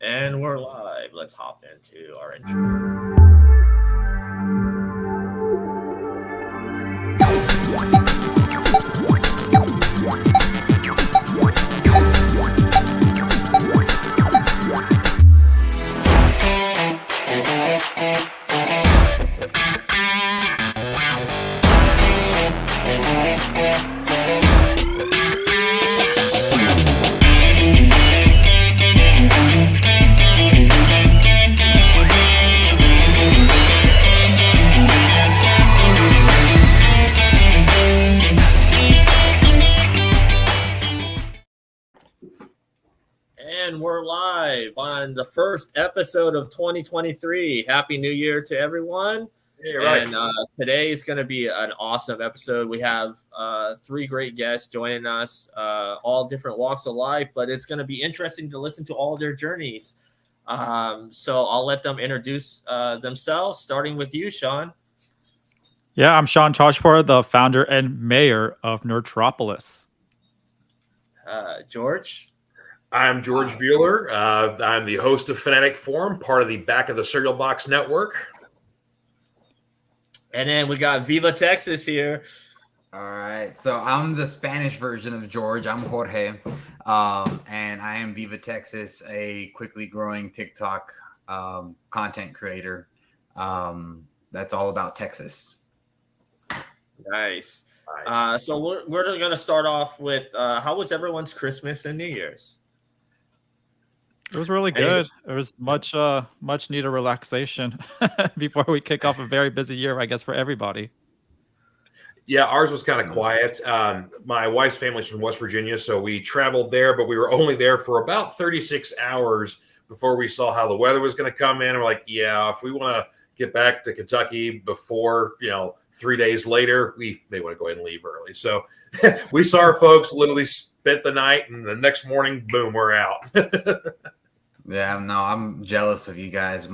And we're live. Let's hop into our intro. And we're live on the first episode of 2023. Happy New Year to everyone. Yeah, right. And today is going to be an awesome episode. We have three great guests joining us, all different walks of life, but it's going to be interesting to listen to all their journeys. So I'll let them introduce themselves, starting with you, Sean. Yeah, I'm Sean Tajipour, the founder and mayor of Nerdtropolis. George. I'm George Bueller. I'm the host of Fanatic Forum, part of the Back of the Cereal Box Network. And then we got Viva Texas here. All right. So I'm the Spanish version of George. I'm Jorge. And I am Viva Texas, a quickly growing TikTok content creator. That's all about Texas. Nice. So we're going to start off with how was everyone's Christmas and New Year's? It was really good. It was much needed relaxation before we kick off a very busy year, I guess, for everybody. Yeah, ours was kind of quiet. My wife's family's from West Virginia, so we traveled there, but we were only there for about 36 hours before we saw how the weather was going to come in. We're like, yeah, if we want to get back to Kentucky before, 3 days later, we may want to go ahead and leave early. So we saw our folks, literally spent the night, and the next morning, boom, we're out. Yeah, no, I'm jealous of you guys.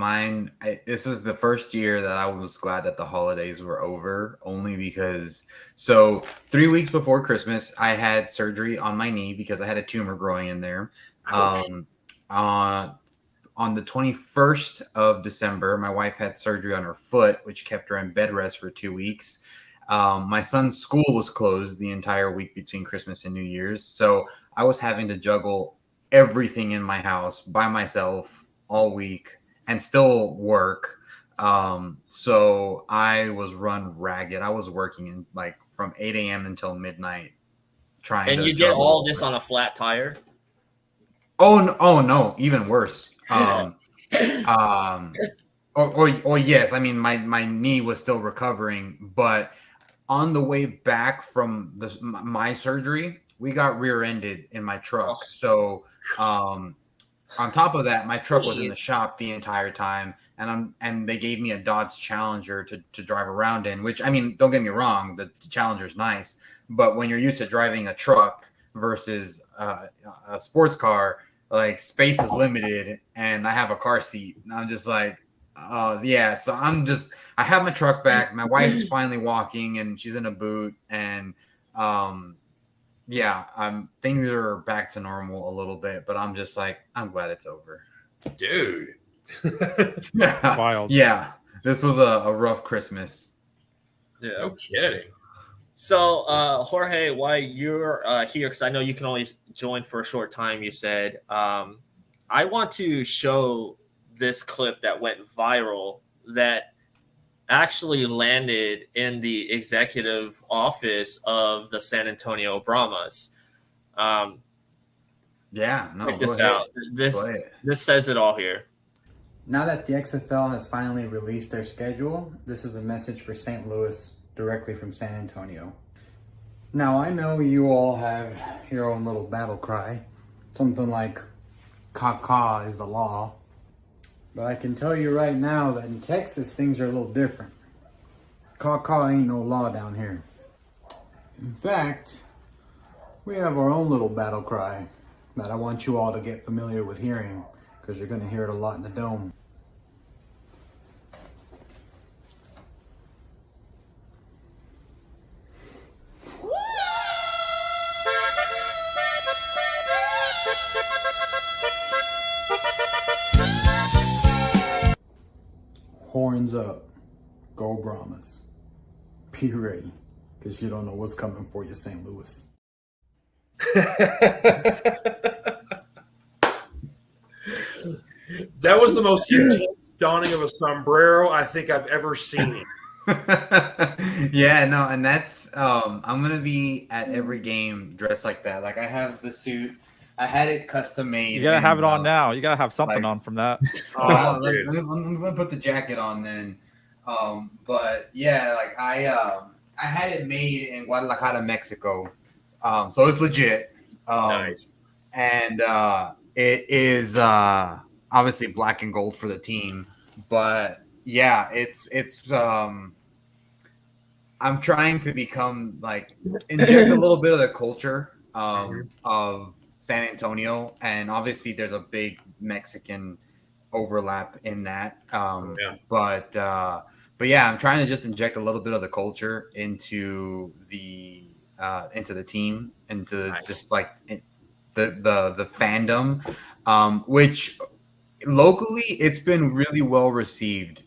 This is the first year that I was glad that the holidays were over, only because, 3 weeks before Christmas, I had surgery on my knee because I had a tumor growing in there. On the 21st of December, my wife had surgery on her foot, which kept her in bed rest for 2 weeks. My son's school was closed the entire week between Christmas and New Year's. So I was having to juggle everything in my house by myself all week and still work. So I was run ragged. I was working from 8 a.m. until midnight trying and to you did all this on a flat tire? Oh no, even worse. Yes, I mean my knee was still recovering, but on the way back from my surgery, we got rear-ended in my truck. So on top of that, my truck was in the shop the entire time, and they gave me a Dodge Challenger to drive around in, which, I mean, don't get me wrong, the Challenger's nice, but when you're used to driving a truck versus a sports car, like, space is limited, and I have a car seat, and I'm just like, oh yeah. So I have my truck back. My wife's finally walking, and she's in a boot, and yeah, things are back to normal a little bit, but I'm just like, I'm glad it's over. Dude. Wild. Yeah, this was a rough Christmas. Yeah. No kidding. So, Jorge, while you're here, because I know you can only join for a short time, you said, I want to show this clip that went viral that actually landed in the executive office of the San Antonio Brahmas. Yeah, no, check this out. This says it all here. Now that the XFL has finally released their schedule, this is a message for St. Louis directly from San Antonio. Now, I know you all have your own little battle cry, something like "Caw is the law." But I can tell you right now that in Texas, things are a little different. Caw ain't no law down here. In fact, we have our own little battle cry that I want you all to get familiar with hearing, because you're going to hear it a lot in the Dome. Horns up. Go Brahmas. Be ready, because you don't know what's coming for you, St. Louis. That was the most intense donning of a sombrero I think I've ever seen. Yeah, no, and that's I'm gonna be at every game dressed like that. Like I have the suit, I had it custom made. You gotta have it on and, now. You gotta have something like- on from that. Oh, let dude. me- I'm gonna put the jacket on then. But yeah, like I had it made in Guadalajara, Mexico. So it's legit. Nice. And it is obviously black and gold for the team. But yeah, it's I'm trying to become like inject a little bit of the culture of San Antonio, and obviously there's a big Mexican overlap in that. But yeah, I'm trying to just inject a little bit of the culture into the team, into just like the fandom, which locally it's been really well received.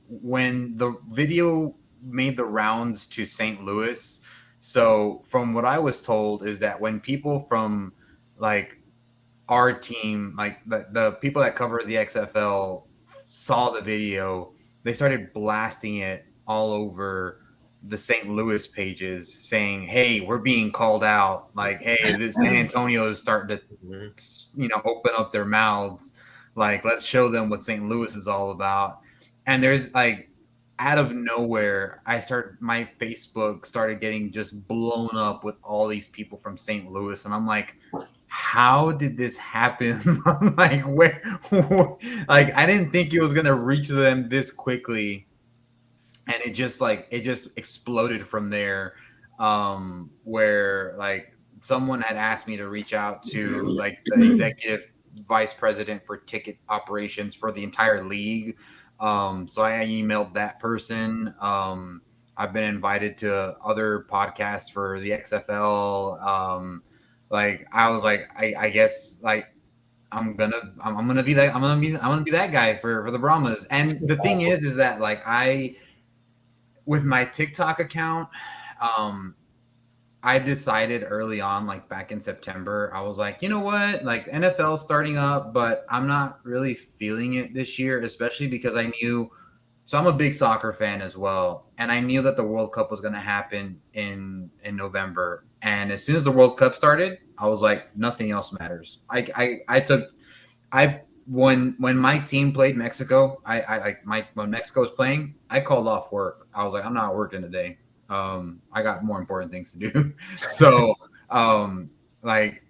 When the video made the rounds to St. Louis, so from what I was told is that when people from like our team, like the people that cover the XFL saw the video, they started blasting it all over the St. Louis pages saying, "Hey, we're being called out. Like, hey, this San Antonio is starting to, open up their mouths. Like, let's show them what St. Louis is all about." And there's like, out of nowhere, my Facebook started getting just blown up with all these people from St. Louis, and I'm like, how did this happen? I'm like, where? Like, I didn't think it was gonna reach them this quickly, and it just exploded from there. Where like someone had asked me to reach out to like the executive vice president for ticket operations for the entire league. So I emailed that person. I've been invited to other podcasts for the XFL. Like I was like, I guess like I'm gonna be that guy for the Brahmas. And the thing is that like with my TikTok account, I decided early on, like back in September, I was like, you know what, like NFL starting up, but I'm not really feeling it this year, especially because I knew. So I'm a big soccer fan as well, and I knew that the World Cup was going to happen in November. And as soon as the World Cup started, I was like, nothing else matters. When my team played Mexico, when Mexico was playing, I called off work. I was like, I'm not working today. I got more important things to do. So, like,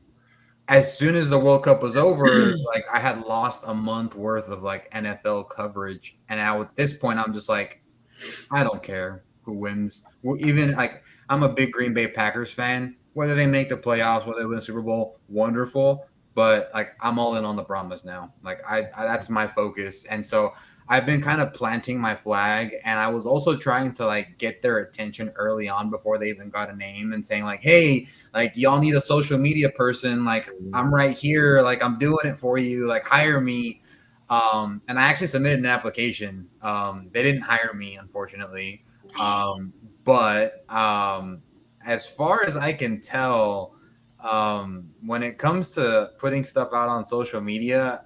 as soon as the World Cup was over, like I had lost a month worth of like NFL coverage, and now at this point, I'm just like, I don't care who wins. Even like I'm a big Green Bay Packers fan. Whether they make the playoffs, whether they win the Super Bowl, wonderful. But like I'm all in on the Brahmas now. Like I that's my focus, and so I've been kind of planting my flag, and I was also trying to like get their attention early on before they even got a name, and saying like, hey, like y'all need a social media person. Like I'm right here. Like I'm doing it for you. Like hire me. And I actually submitted an application. They didn't hire me, unfortunately. But as far as I can tell, when it comes to putting stuff out on social media,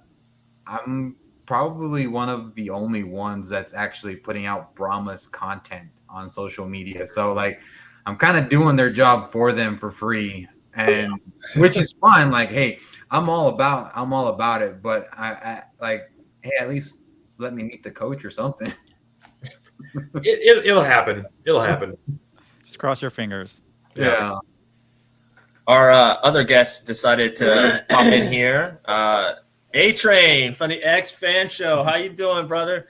I'm probably one of the only ones that's actually putting out Brahma's content on social media. So like I'm kind of doing their job for them for free, and which is fine. Like, hey, I'm all about it, but I like, hey, at least let me meet the coach or something. It'll happen. It'll happen. Just cross your fingers. Yeah. Our other guest decided to pop in here. A-Train from the X Fan Show. How you doing, brother?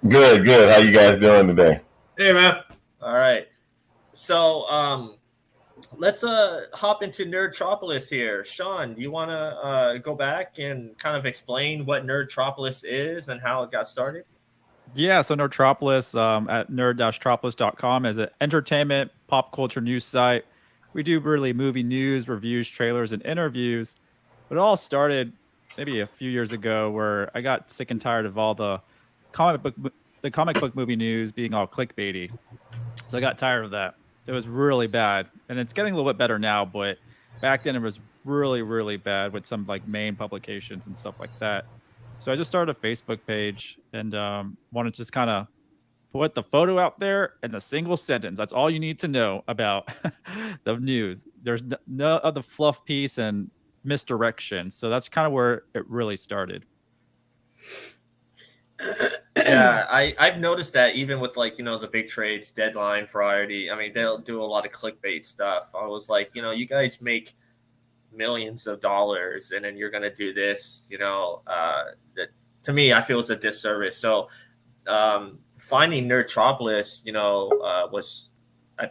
Good. How you guys doing today? Hey, man. All right. So let's hop into Nerdtropolis here. Sean, do you want to go back and kind of explain what Nerdtropolis is and how it got started? Yeah, so Nerdtropolis at nerd-tropolis.com is an entertainment, pop culture news site. We do really movie news, reviews, trailers, and interviews. But it all started maybe a few years ago where I got sick and tired of all the the comic book movie news being all clickbaity. So I got tired of that. It was really bad, and it's getting a little bit better now, but back then it was really, really bad with some like main publications and stuff like that. So I just started a Facebook page and wanted to just kind of put the photo out there in a single sentence. That's all you need to know about the news. There's no other fluff piece and misdirection. So that's kind of where it really started. Yeah, I've noticed that even with like, the big trades, Deadline, Variety. I mean, they'll do a lot of clickbait stuff. I was like, you guys make millions of dollars and then you're going to do this, that to me, I feel it's a disservice. So finding Nerdtropolis, was I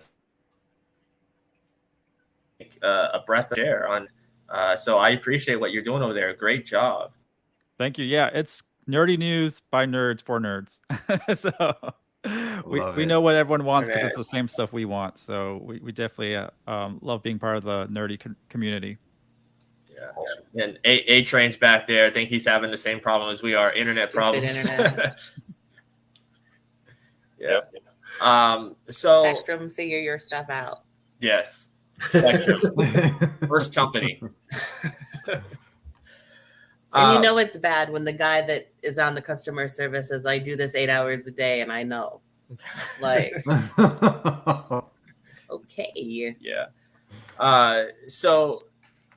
think a breath of air on. So I appreciate what you're doing over there. Great job. Thank you. Yeah, it's nerdy news by nerds for nerds. So we know what everyone wants because it's the same stuff we want. So we definitely love being part of the nerdy community. Yeah. And A Train's back there. I think he's having the same problem as we are. Internet problems. Internet. Yeah. So Spectrum, figure your stuff out. Yes. Spectrum. First company. And it's bad when the guy that is on the customer service says, I do this 8 hours a day, and I know. Like, okay. Yeah. So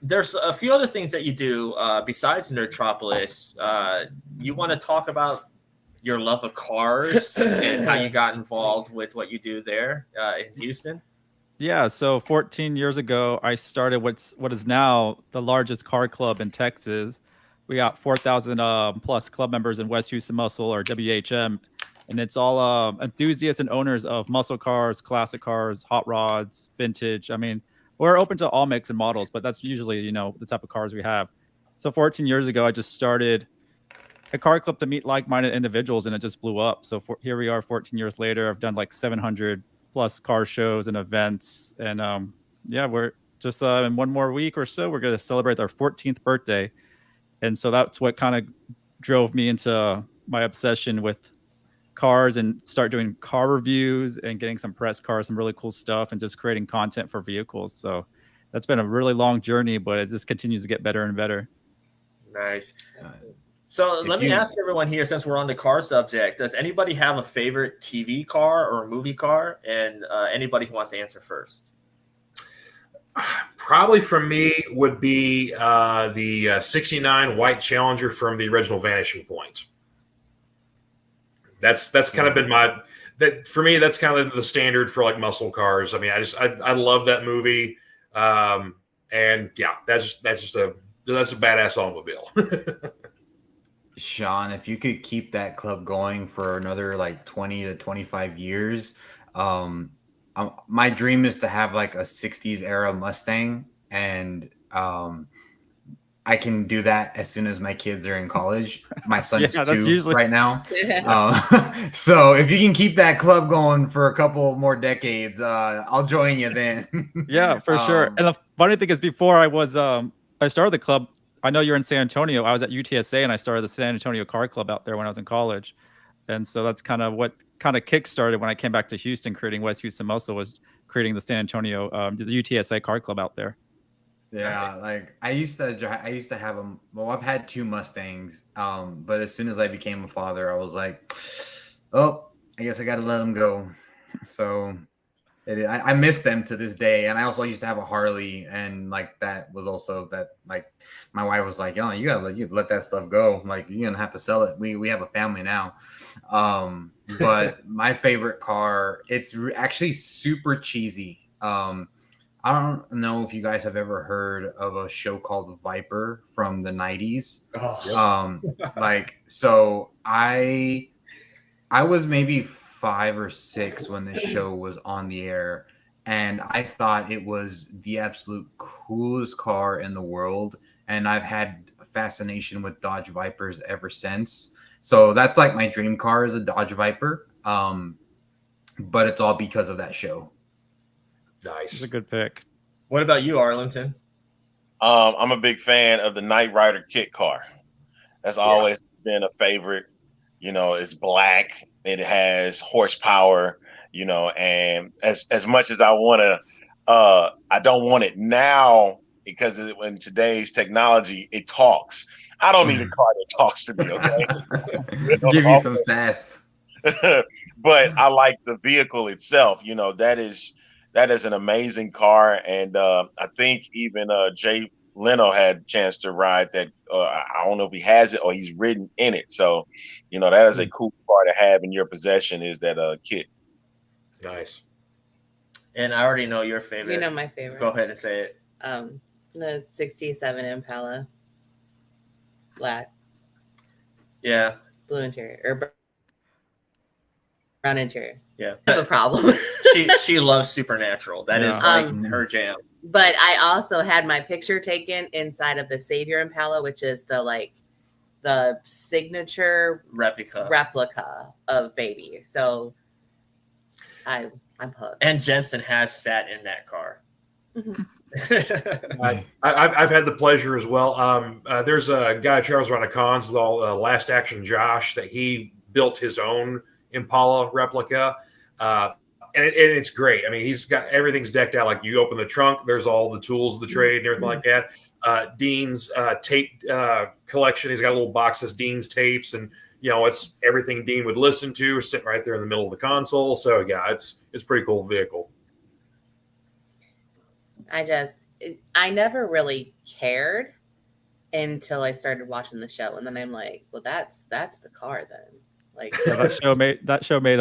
there's a few other things that you do besides Nerdtropolis. You want to talk about your love of cars and how you got involved with what you do there in Houston? Yeah, so 14 years ago, I started what is now the largest car club in Texas. We got 4,000 plus club members in West Houston Muscle, or WHM, and it's all enthusiasts and owners of muscle cars, classic cars, hot rods, vintage. I mean, we're open to all makes and models, but that's usually, the type of cars we have. So 14 years ago, I just started a car club to meet like-minded individuals, and it just blew up. So here we are 14 years later. I've done like 700 plus car shows and events. And we're just in one more week or so, we're going to celebrate our 14th birthday. And so that's what kind of drove me into my obsession with cars and start doing car reviews and getting some press cars, some really cool stuff, and just creating content for vehicles. So that's been a really long journey, but it just continues to get better and better. Nice. So let me ask everyone here, since we're on the car subject, does anybody have a favorite TV car or movie car? And anybody who wants to answer first. Probably for me would be the 69 white Challenger from the original Vanishing Point. That's kind of been for me, that's kind of the standard for like muscle cars. I mean, I love that movie. And yeah, that's a badass automobile. Sean, if you could keep that club going for another like 20 to 25 years, my dream is to have like a 60s era Mustang, and I can do that as soon as my kids are in college. My son's 2 right now. So if you can keep that club going for a couple more decades, I'll join you then. Yeah, for sure. And the funny thing is, before I started the club, I know you're in San Antonio. I was at UTSA and I started the San Antonio Car Club out there when I was in college. And so that's kind of what kind of kick-started when I came back to Houston, creating West Houston Muscle, was creating the San Antonio, the UTSA Car Club out there. Yeah, like I used to have them. Well, I've had 2 Mustangs, but as soon as I became a father, I was like, oh, I guess I got to let them go. So I miss them to this day. And I also used to have a Harley, and like that was also that, like, my wife was like, "Oh, you let that stuff go. Like, you're gonna have to sell it. We have a family now." But my favorite car, it's actually super cheesy. I don't know if you guys have ever heard of a show called Viper from the 90s. So I was maybe 5 or 6 when this show was on the air, and I thought it was the absolute coolest car in the world. And I've had a fascination with Dodge Vipers ever since. So that's like my dream car is a Dodge Viper. But it's all because of that show. Nice. It's a good pick. What about you, Arlington? I'm a big fan of the Knight Rider kit car. That's always been a favorite. You know, it's black. It has horsepower. You know, and as much as I want to, I don't want it now because in today's technology, it talks. I don't need a car that talks to me. Okay. Give you some sass. But I like the vehicle itself. You know, that is an amazing car, and I think even Jay Leno had a chance to ride that. I don't know if he has it or he's ridden in it. So, you know, that is a cool car to have in your possession. Is that kit? Nice. And I already know your favorite. You know my favorite. Go ahead and say it. The 67 Impala. Black. Yeah. Blue interior. Or brown interior. Yeah. I have a problem. she loves Supernatural. That is like her jam. But I also had my picture taken inside of the Savior Impala, which is the signature replica of Baby. So I'm hooked. And Jensen has sat in that car. Mm-hmm. I've had the pleasure as well. There's a guy Travis around the cons called Last Action Josh that he built his own Impala replica. And it's great. I mean, he's got everything's decked out. Like you open the trunk, there's all the tools of the trade and everything like that. Dean's tape collection. He's got a little box that's Dean's tapes, and you know it's everything Dean would listen to, sitting right there in the middle of the console. So yeah, it's a pretty cool vehicle. I never really cared until I started watching the show, and then I'm like, well, that's the car then. Like that show made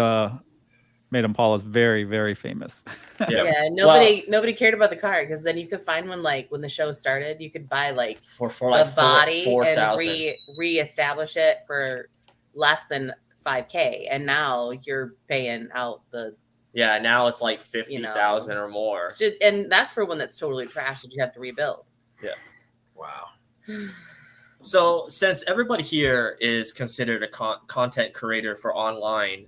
Impalas very, very famous. Yeah, nobody cared about the car because then you could find one like when the show started, you could buy like for like the body 4,000 and reestablish it for less than $5,000, and now you're paying out the. Yeah, now it's like 50,000 or more. And that's for one that's totally trashed that you have to rebuild. Yeah. Wow. So since everybody here is considered a content creator for online,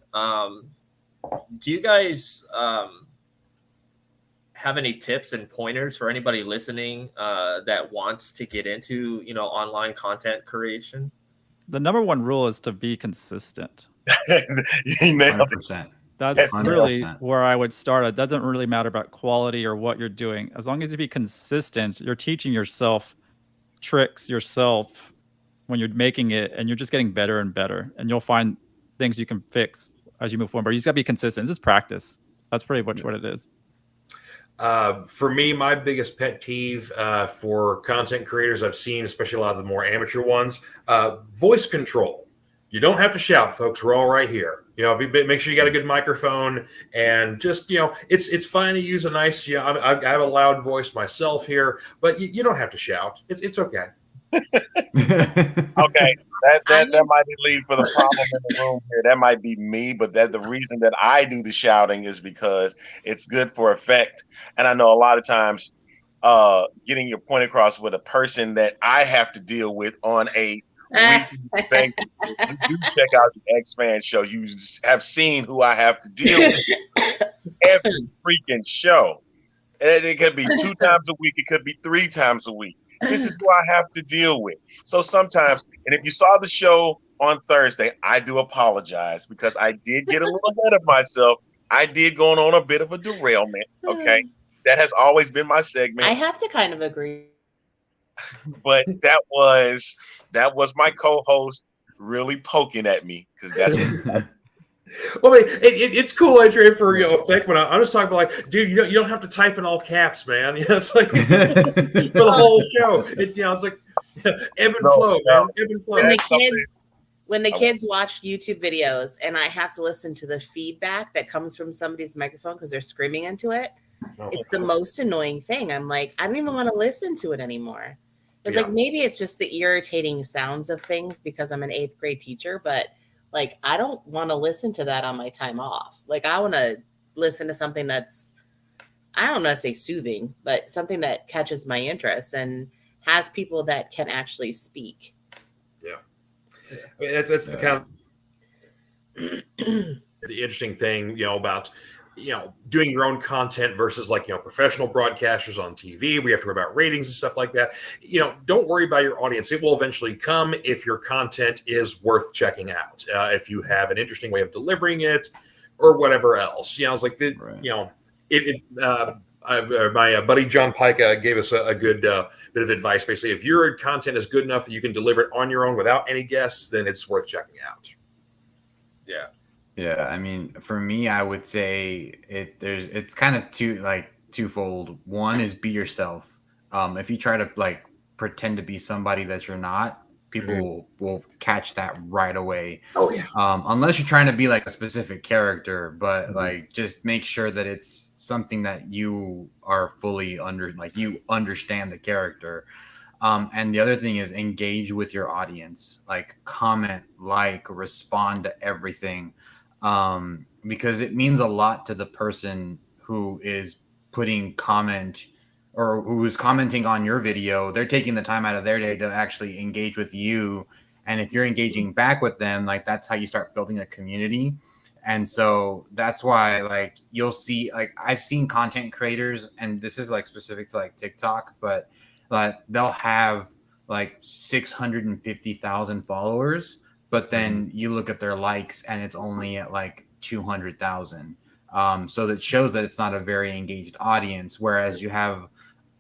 do you guys have any tips and pointers for anybody listening that wants to get into, online content creation? The number one rule is to be consistent. 100%. That's 100%. really where I would start. It doesn't really matter about quality or what you're doing. As long as you be consistent, you're teaching yourself tricks yourself when you're making it, and you're just getting better and better. And you'll find things you can fix as you move forward. But you just got to be consistent. It's just practice. That's pretty much what it is. For me, my biggest pet peeve for content creators I've seen, especially a lot of the more amateur ones, voice control. You don't have to shout, folks. We're all right here. If you make sure you got a good microphone, and just it's fine to use a nice. I have a loud voice myself here, but you don't have to shout. It's okay. Okay, that might be lead for the problem in the room here. That might be me, but the reason that I do the shouting is because it's good for effect. And I know a lot of times, getting your point across with a person that I have to deal with on a weekly basis. If you do check out the X-Man show, you have seen who I have to deal with every freaking show. And it could be 2 times a week. It could be 3 times a week. This is who I have to deal with. So sometimes, and if you saw the show on Thursday, I do apologize because I did get a little ahead of myself. I did go on a bit of a derailment. Okay. That has always been my segment. I have to kind of agree. But that was my co-host really poking at me because that's what Well, I mean, it's cool, Adrian, for effect. When I'm just talking about, like, dude, you don't have to type in all caps, man. It's like for the whole show. It's like ebb and flow, man. Ebb and flow. When the kids watch YouTube videos and I have to listen to the feedback that comes from somebody's microphone because they're screaming into it, it's the most annoying thing. I'm like, I don't even want to listen to it anymore. It's like maybe it's just the irritating sounds of things because I'm an 8th grade teacher, but like, I don't want to listen to that on my time off. Like, I want to listen to something that's, I don't know, say soothing, but something that catches my interest and has people that can actually speak. Yeah. I mean, that's the kind of the interesting thing, about, doing your own content versus like, professional broadcasters on TV. We have to worry about ratings and stuff like that. Don't worry about your audience. It will eventually come if your content is worth checking out. If you have an interesting way of delivering it or whatever else, it's like, my buddy John Pike gave us a good bit of advice. Basically, if your content is good enough that you can deliver it on your own without any guests, then it's worth checking out. Yeah. Yeah, I mean, for me, I would say it's kind of twofold. One is be yourself. If you try to like pretend to be somebody that you're not, people will catch that right away. Oh yeah. Unless you're trying to be like a specific character, but like just make sure that it's something that you are fully you understand the character. And the other thing is engage with your audience, like comment, respond to everything. Because it means a lot to the person who is putting comment or who's commenting on your video. They're taking the time out of their day to actually engage with you. And if you're engaging back with them, like that's how you start building a community. And so that's why like you'll see, like I've seen content creators, and this is like specific to like TikTok, but they'll have like 650,000 followers. But then you look at their likes and it's only at like 200,000. So that shows that it's not a very engaged audience. Whereas you have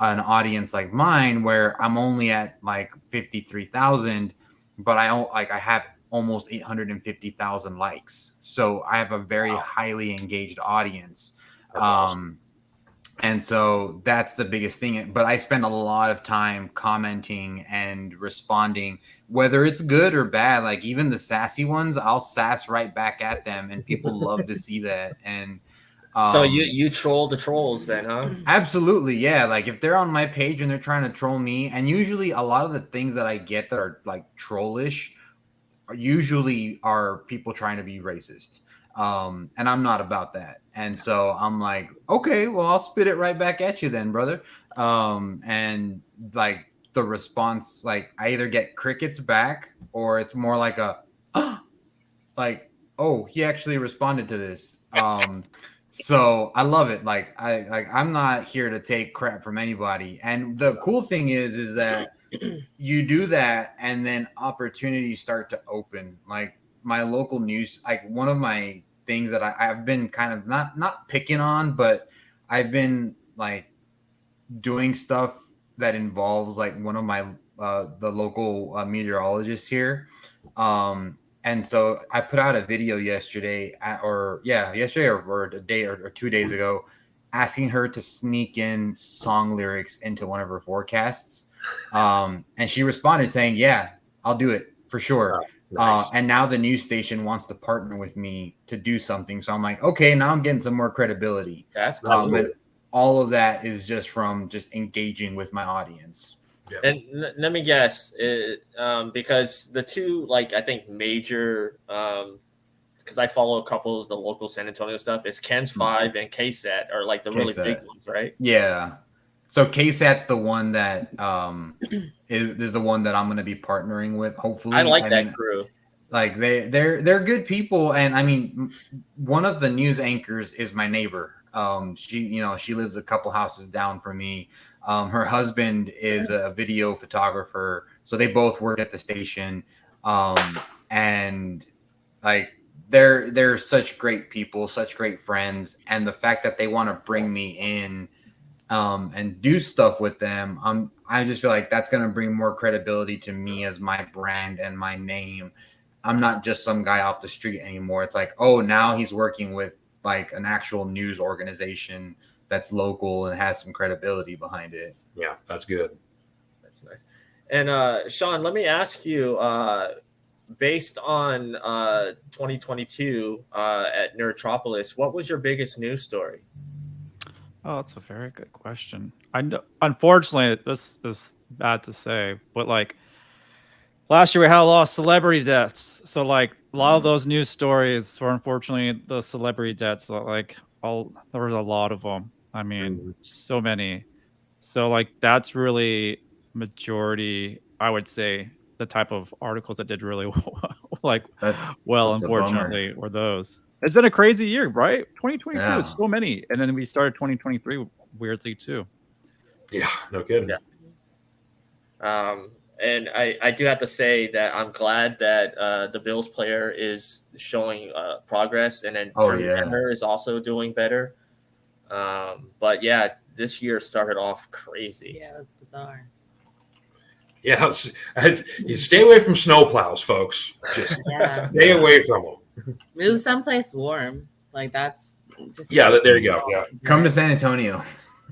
an audience like mine where I'm only at like 53,000, but I have almost 850,000 likes. So I have a very highly engaged audience. That's awesome. And so that's the biggest thing. But I spend a lot of time commenting and responding, whether it's good or bad. Like even the sassy ones, I'll sass right back at them, and people love to see that. And so you troll the trolls then, huh? Absolutely, yeah. Like if they're on my page and they're trying to troll me, and usually a lot of the things that I get that are like trollish are people trying to be racist. And I'm not about that. And so I'm like, okay, well, I'll spit it right back at you then, brother. And like the response, like I either get crickets back or it's more like like, oh, he actually responded to this. So I love it. I'm not here to take crap from anybody. And the cool thing is that you do that and then opportunities start to open. Like my local news, like one of my things that I've been kind of not picking on, but I've been like doing stuff that involves like one of my the local meteorologists here. And so I put out a video yesterday or a day or 2 days ago, asking her to sneak in song lyrics into one of her forecasts. And she responded saying, yeah, I'll do it for sure. Nice. And now the news station wants to partner with me to do something. So I'm like, okay, now I'm getting some more credibility. That's cool. And all of that is just from just engaging with my audience. Yeah. And let me guess, because the two, like, I think major, because I follow a couple of the local San Antonio stuff, is Ken's 5 and KSAT are like the really big ones, right? Yeah. So KSAT's the one that is the one that I'm going to be partnering with. Hopefully, I like that crew. Like they're good people, and I mean, one of the news anchors is my neighbor. She lives a couple houses down from me. Her husband is a video photographer, so they both work at the station. And like they're such great people, such great friends, and the fact that they want to bring me in and do stuff with them, I just feel like that's going to bring more credibility to me as my brand and my name. I'm not just some guy off the street anymore. It's like, oh, now he's working with like an actual news organization that's local and has some credibility behind it. Yeah, that's good. That's nice. And Sean, let me ask you, based on 2022 at Nerdtropolis, what was your biggest news story? Oh, that's a very good question. I know, unfortunately, this is bad to say, but like last year we had a lot of celebrity deaths. So like a lot of those news stories were unfortunately the celebrity deaths. So, like there was a lot of them. I mean, so many. So like that's really majority, I would say, the type of articles that did really well, unfortunately, were those. It's been a crazy year, right? 2022 Yeah. is so many, and then we started 2023 weirdly too. Yeah, no kidding. Yeah. And I do have to say that I'm glad that the Bills player is showing progress, and then Jeremy Renner is also doing better. But yeah, this year started off crazy. Yeah, it was bizarre. Yeah, you stay away from snowplows, folks. Just stay away from them. Move someplace warm. Like that's. There you go. Yeah, come to San Antonio.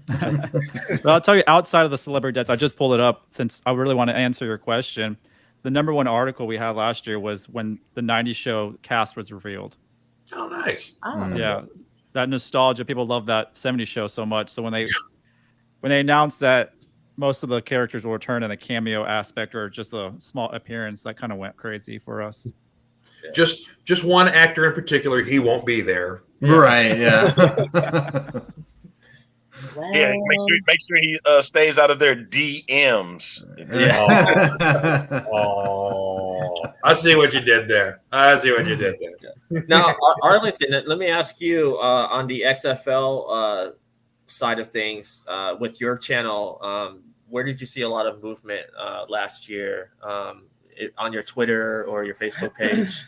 But I'll tell you, outside of the celebrity deaths, I just pulled it up since I really want to answer your question. The number one article we had last year was when the 90s show cast was revealed. Oh, nice. Oh. Yeah, that nostalgia. People love that 70s show so much. So when they announced that most of the characters will return in a cameo aspect or just a small appearance, that kind of went crazy for us. Yeah. Just one actor in particular, he won't be there. Right, yeah. Well, Yeah, make sure he stays out of their DMs. Yeah. Oh, I see what you did there. Now, Arlington, let me ask you on the XFL side of things with your channel. Where did you see a lot of movement last year on your Twitter or your Facebook page?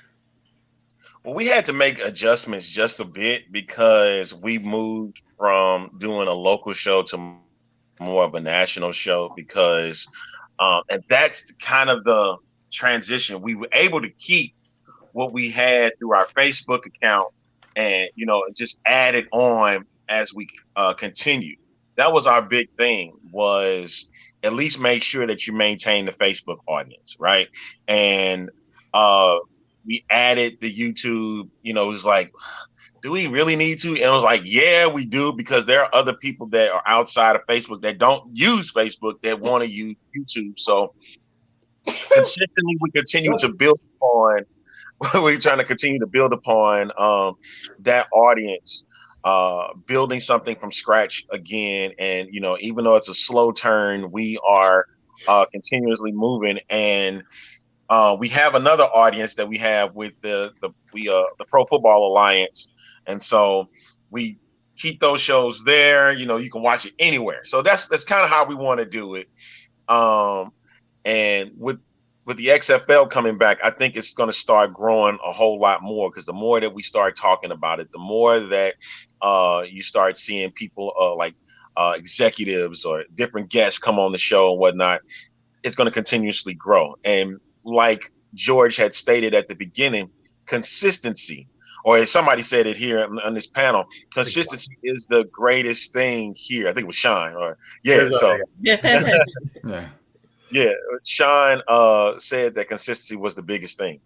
Well, we had to make adjustments just a bit because we moved from doing a local show to more of a national show because, and that's kind of the transition. We were able to keep what we had through our Facebook account and, just add it on as we continue. That was our big thing, was at least make sure that you maintain the Facebook audience, right? And we added the YouTube, it was like, do we really need to? And it was like, yeah, we do, because there are other people that are outside of Facebook that don't use Facebook that want to use YouTube. So consistently, we continue to build upon, we're trying to continue to build upon that audience, building something from scratch again. And, even though it's a slow turn, we are continuously moving. And we have another audience that we have with the Pro Football Alliance, and so we keep those shows there. You can watch it anywhere. So that's kind of how we want to do it. And with the XFL coming back, I think it's going to start growing a whole lot more, because the more that we start talking about it, the more that you start seeing people like executives or different guests come on the show and whatnot. It's going to continuously grow. And like George had stated at the beginning, consistency, or as somebody said it here on this panel, consistency is the greatest thing here. I think it was Sean, Sean said that consistency was the biggest thing.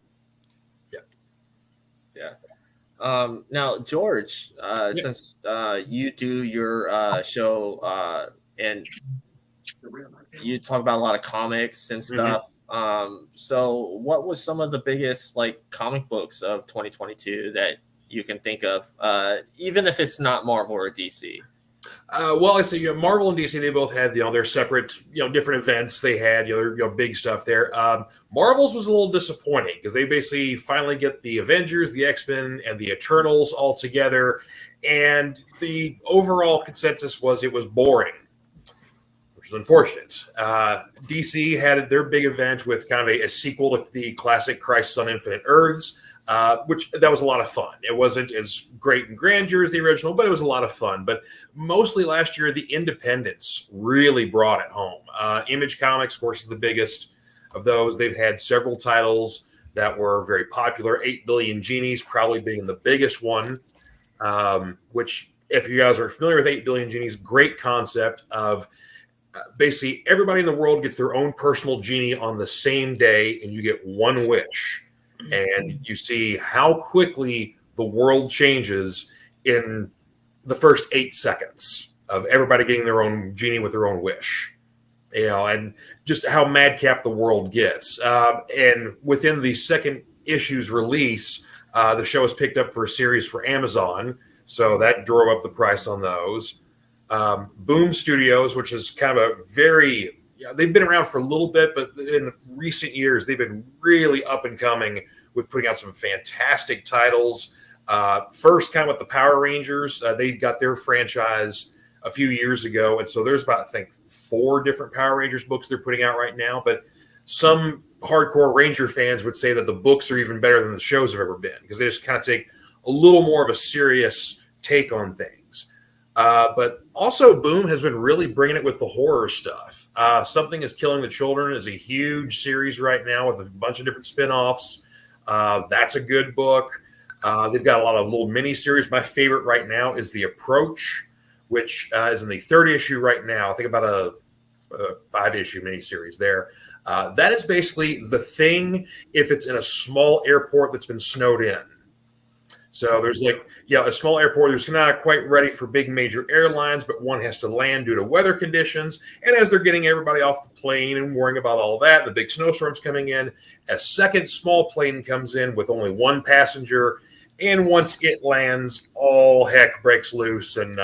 Now, George, since you do your show and you talk about a lot of comics and stuff. So what was some of the biggest comic books of 2022 that you can think of, even if it's not Marvel or DC? Well, I say Marvel and DC, they both had their separate different events. They had their big stuff there. Marvel's was a little disappointing because they basically finally get the Avengers, the X-Men, and the Eternals all together, and the overall consensus was it was boring, which is unfortunate. DC had their big event with kind of a sequel to the classic Crisis on Infinite Earths, which that was a lot of fun. It wasn't as great and grandeur as the original, but it was a lot of fun. But mostly last year, the independents really brought it home. Image Comics, of course, is the biggest of those. They've had several titles that were very popular. 8 Billion Genies probably being the biggest one, which, if you guys are familiar with 8 Billion Genies, great concept of basically everybody in the world gets their own personal genie on the same day, and you get one wish. And you see how quickly the world changes in the first 8 seconds of everybody getting their own genie with their own wish, and just how madcap the world gets. And within the second issue's release, the show was picked up for a series for Amazon, so that drove up the price on those. Boom Studios, which is kind of a very, they've been around for a little bit, but in recent years, they've been really up and coming with putting out some fantastic titles. First, kind of with the Power Rangers, they got their franchise a few years ago, and so there's about, I think, 4 different Power Rangers books they're putting out right now. But some hardcore Ranger fans would say that the books are even better than the shows have ever been, because they just kind of take a little more of a serious take on things. But also, Boom has been really bringing it with the horror stuff. Something is Killing the Children is a huge series right now with a bunch of different spinoffs. That's a good book. They've got a lot of little mini series. My favorite right now is The Approach, which is in the 3rd issue right now. I think about a 5-issue mini series there. That is basically The Thing if it's in a small airport that's been snowed in. So there's a small airport that's not quite ready for big major airlines, but one has to land due to weather conditions. And as they're getting everybody off the plane and worrying about all that, the big snowstorm's coming in, a second small plane comes in with only 1 passenger. And once it lands, all heck breaks loose. And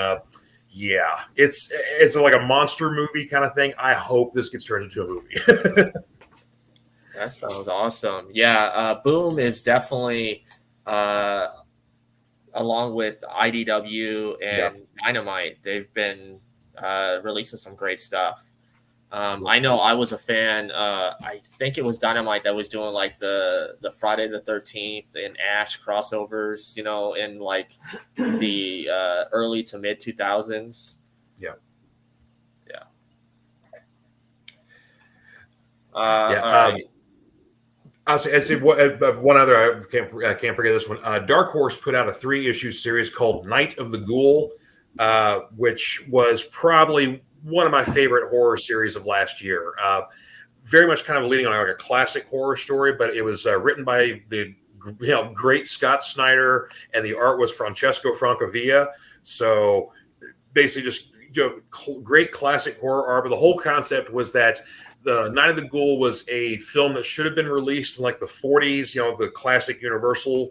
it's like a monster movie kind of thing. I hope this gets turned into a movie. That sounds awesome. Yeah, Boom is definitely along with IDW and Dynamite, they've been releasing some great stuff. I know I was a fan. I think it was Dynamite that was doing like the Friday the 13th and Ash crossovers, in like the early to mid 2000s. Yeah. I'll say one other. I can't forget this one. Dark Horse put out a 3-issue series called Night of the Ghoul, which was probably one of my favorite horror series of last year. Very much kind of leading on like a classic horror story, but it was written by the great Scott Snyder, and the art was Francesco Francavilla. So basically, just great classic horror art. But the whole concept was that the Night of the Ghoul was a film that should have been released in like the 40s, the classic Universal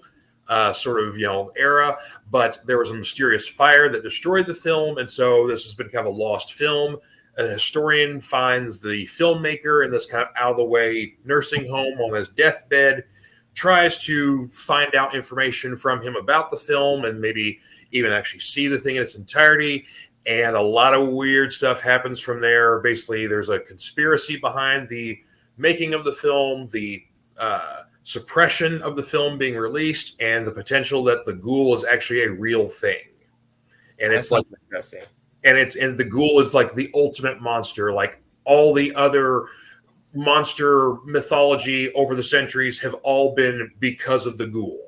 era, but there was a mysterious fire that destroyed the film, and so this has been kind of a lost film. A historian finds the filmmaker in this kind of out of the way nursing home on his deathbed, tries to find out information from him about the film and maybe even actually see the thing in its entirety. And a lot of weird stuff happens from there. Basically, there's a conspiracy behind the making of the film, the suppression of the film being released, and the potential that the ghoul is actually a real thing. And it's like interesting. And the ghoul is like the ultimate monster. Like all the other monster mythology over the centuries have all been because of the ghoul.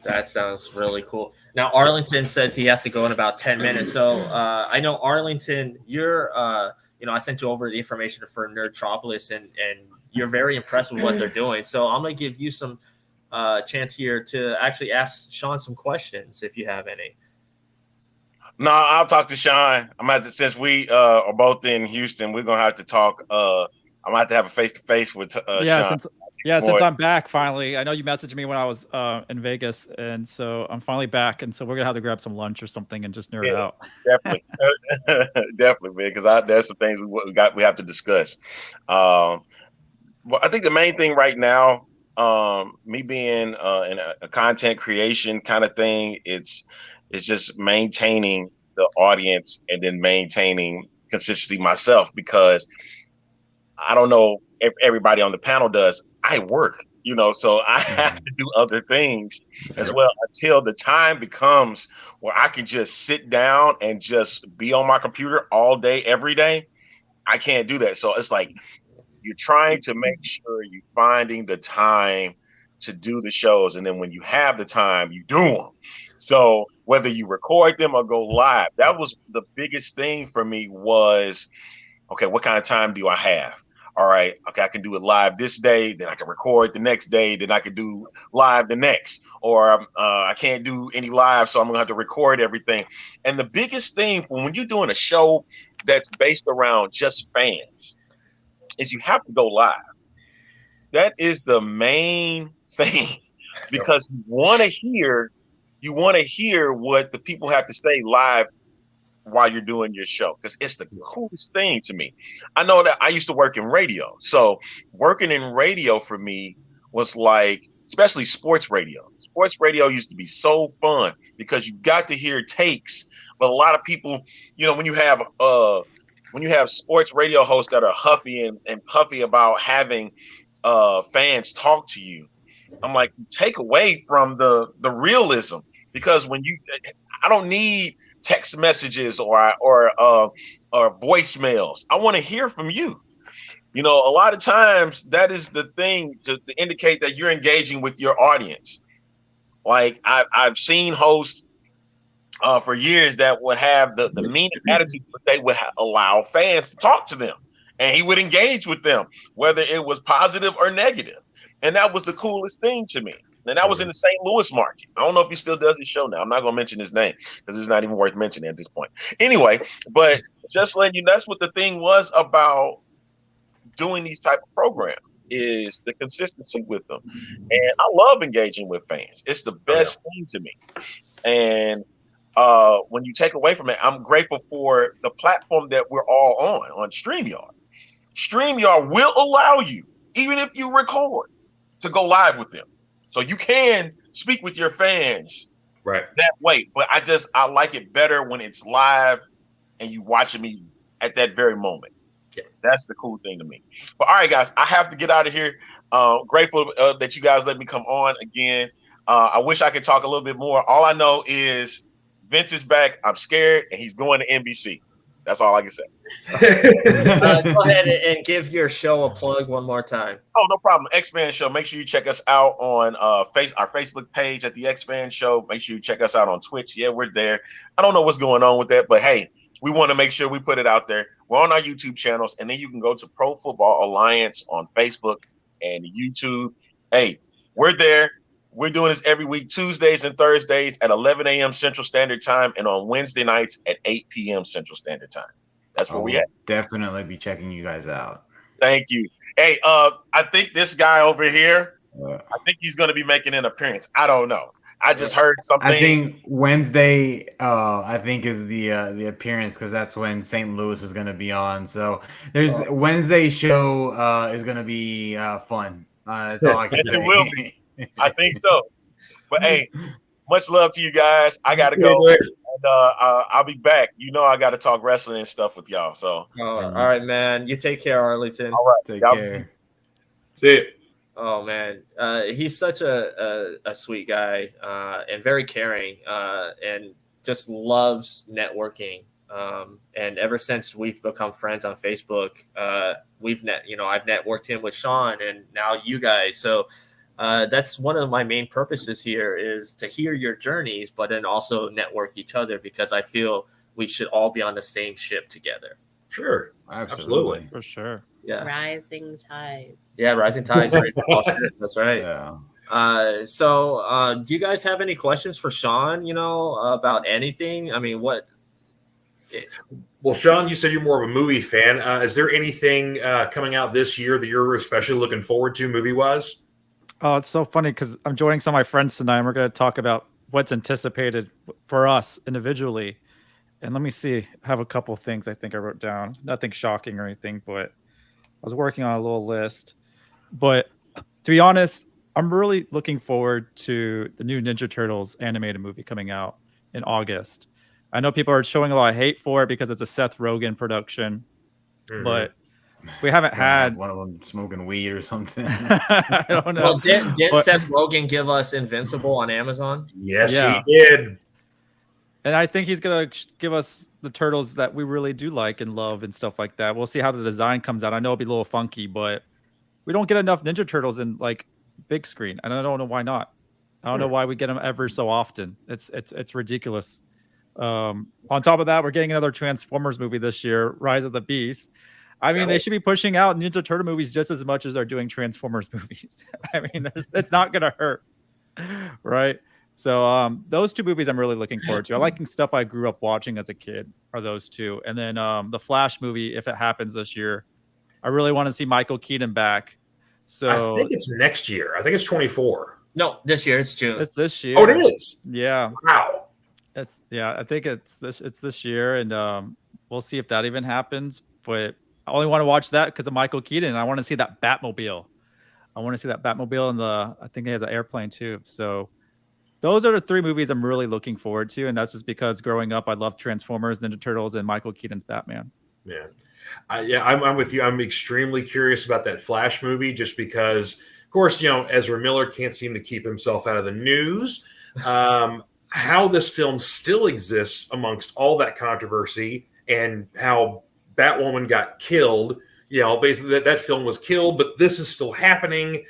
That sounds really cool. Now, Arlington says he has to go in about 10 minutes. So I know, Arlington, you're, I sent you over the information for Nerdtropolis, and you're very impressed with what they're doing. So I'm going to give you some chance here to actually ask Sean some questions if you have any. No, I'll talk to Sean. Since we are both in Houston, we're going to have to talk. I'm going to have to have a face-to-face with Sean. Since I'm back finally. I know you messaged me when I was in Vegas, and so I'm finally back, and so we're gonna have to grab some lunch or something and just nerd out. Definitely, definitely, man. Because there's some things we have to discuss. Well, I think the main thing right now, me being in a content creation kind of thing, it's just maintaining the audience and then maintaining consistency myself, because I don't know if everybody on the panel does. I work, so I have to do other things as well until the time becomes where I can just sit down and just be on my computer all day, every day. I can't do that. So it's like you're trying to make sure you're finding the time to do the shows. And then when you have the time, you do them. So whether you record them or go live, that was the biggest thing for me was, okay, what kind of time do I have? All right, okay, I can do it live this day, then I can record the next day, then I can do live the next, or I can't do any live, so I'm gonna have to record everything. And the biggest thing when you're doing a show that's based around just fans is you have to go live. That is the main thing, because you want to hear what the people have to say live while you're doing your show, because it's the coolest thing to me. I know that I used to work in radio, so working in radio for me was like, especially sports radio. sports radio used to be so fun because you got to hear takes. But a lot of people, when you have sports radio hosts that are huffy and puffy about having fans talk to you, I'm like, take away from the realism, because I don't need text messages or voicemails. I want to hear from you. A lot of times that is the thing to indicate that you're engaging with your audience. Like I've seen hosts for years that would have the mean attitude, but they would allow fans to talk to them, and he would engage with them, whether it was positive or negative. And that was the coolest thing to me. And that was in the St. Louis market. I don't know if he still does his show now. I'm not going to mention his name because it's not even worth mentioning at this point. Anyway, but just letting you know, that's what the thing was about doing these type of programs, is the consistency with them. And I love engaging with fans. It's the best thing to me. And when you take away from it, I'm grateful for the platform that we're all on StreamYard. StreamYard will allow you, even if you record, to go live with them. So you can speak with your fans that way. But I like it better when it's live and you watching me at that very moment. Yeah, that's the cool thing to me. But all right, guys, I have to get out of here. Grateful that you guys let me come on again. I wish I could talk a little bit more. All I know is Vince is back. I'm scared, and he's going to NBC. That's all I can say. Go ahead and give your show a plug one more time. Oh, no problem. X-Fan Show. Make sure you check us out on our Facebook page at the X-Fan Show. Make sure you check us out on Twitch. Yeah, we're there. I don't know what's going on with that, but hey, we want to make sure we put it out there. We're on our YouTube channels, and then you can go to Pro Football Alliance on Facebook and YouTube. Hey, we're there. We're doing this every week, Tuesdays and Thursdays at 11 a.m. Central Standard Time, and on Wednesday nights at 8 p.m. Central Standard Time. That's where we at. Definitely be checking you guys out. Thank you. Hey, I think this guy over here, I think he's going to be making an appearance. I don't know. I just heard something. I think Wednesday, I think is the appearance, because that's when St. Louis is going to be on. So there's Wednesday show is going to be fun. That's all I can say. Yes, it will be. I think so. But hey, much love to you guys. I gotta go, and I'll be back. I got to talk wrestling and stuff with y'all. So, all right, man. You take care, Arlington. All right, take care. See it. Oh man, he's such a sweet guy and very caring, and just loves networking. And ever since we've become friends on Facebook, I've networked him with Sean, and now you guys. So. That's one of my main purposes here, is to hear your journeys, but then also network each other, because I feel we should all be on the same ship together. Sure. Absolutely. For sure. Yeah. Rising tides. Yeah, rising tides. Right. That's right. Yeah. So do you guys have any questions for Sean, about anything? I mean, what? Well, Sean, you said you're more of a movie fan. Is there anything coming out this year that you're especially looking forward to movie-wise? Oh, it's so funny because I'm joining some of my friends tonight, and we're going to talk about what's anticipated for us individually. And let me see. I have a couple things I think I wrote down. Nothing shocking or anything, but I was working on a little list. But to be honest, I'm really looking forward to the new Ninja Turtles animated movie coming out in August. I know people are showing a lot of hate for it because it's a Seth Rogen production, but we haven't had one of them smoking weed or something. I don't know. Well, did Seth Rogen give us Invincible on Amazon? Yes, he did. And I think he's going to give us the turtles that we really do like and love and stuff like that. We'll see how the design comes out. I know it'll be a little funky, but we don't get enough Ninja Turtles in like big screen. And I don't know why not. I don't know why we get them ever so often. It's ridiculous. On top of that, we're getting another Transformers movie this year, Rise of the Beast. I mean, they should be pushing out Ninja Turtle movies just as much as they're doing Transformers movies. I mean, it's not going to hurt, right? So those two movies I'm really looking forward to. I like stuff I grew up watching as a kid are those two. And then the Flash movie, if it happens this year, I really want to see Michael Keaton back. So I think it's next year. I think it's 24. No, this year. It's June. It's this year. Oh, it is? Yeah. Wow. I think it's this year, and we'll see if that even happens. But I only want to watch that because of Michael Keaton. And I want to see that Batmobile. I want to see that Batmobile, and I think he has an airplane too. So those are the 3 movies I'm really looking forward to, and that's just because growing up, I loved Transformers, Ninja Turtles, and Michael Keaton's Batman. Yeah. I'm with you. I'm extremely curious about that Flash movie just because, of course, Ezra Miller can't seem to keep himself out of the news. How this film still exists amongst all that controversy and how Batwoman got killed. Basically that film was killed, but this is still happening.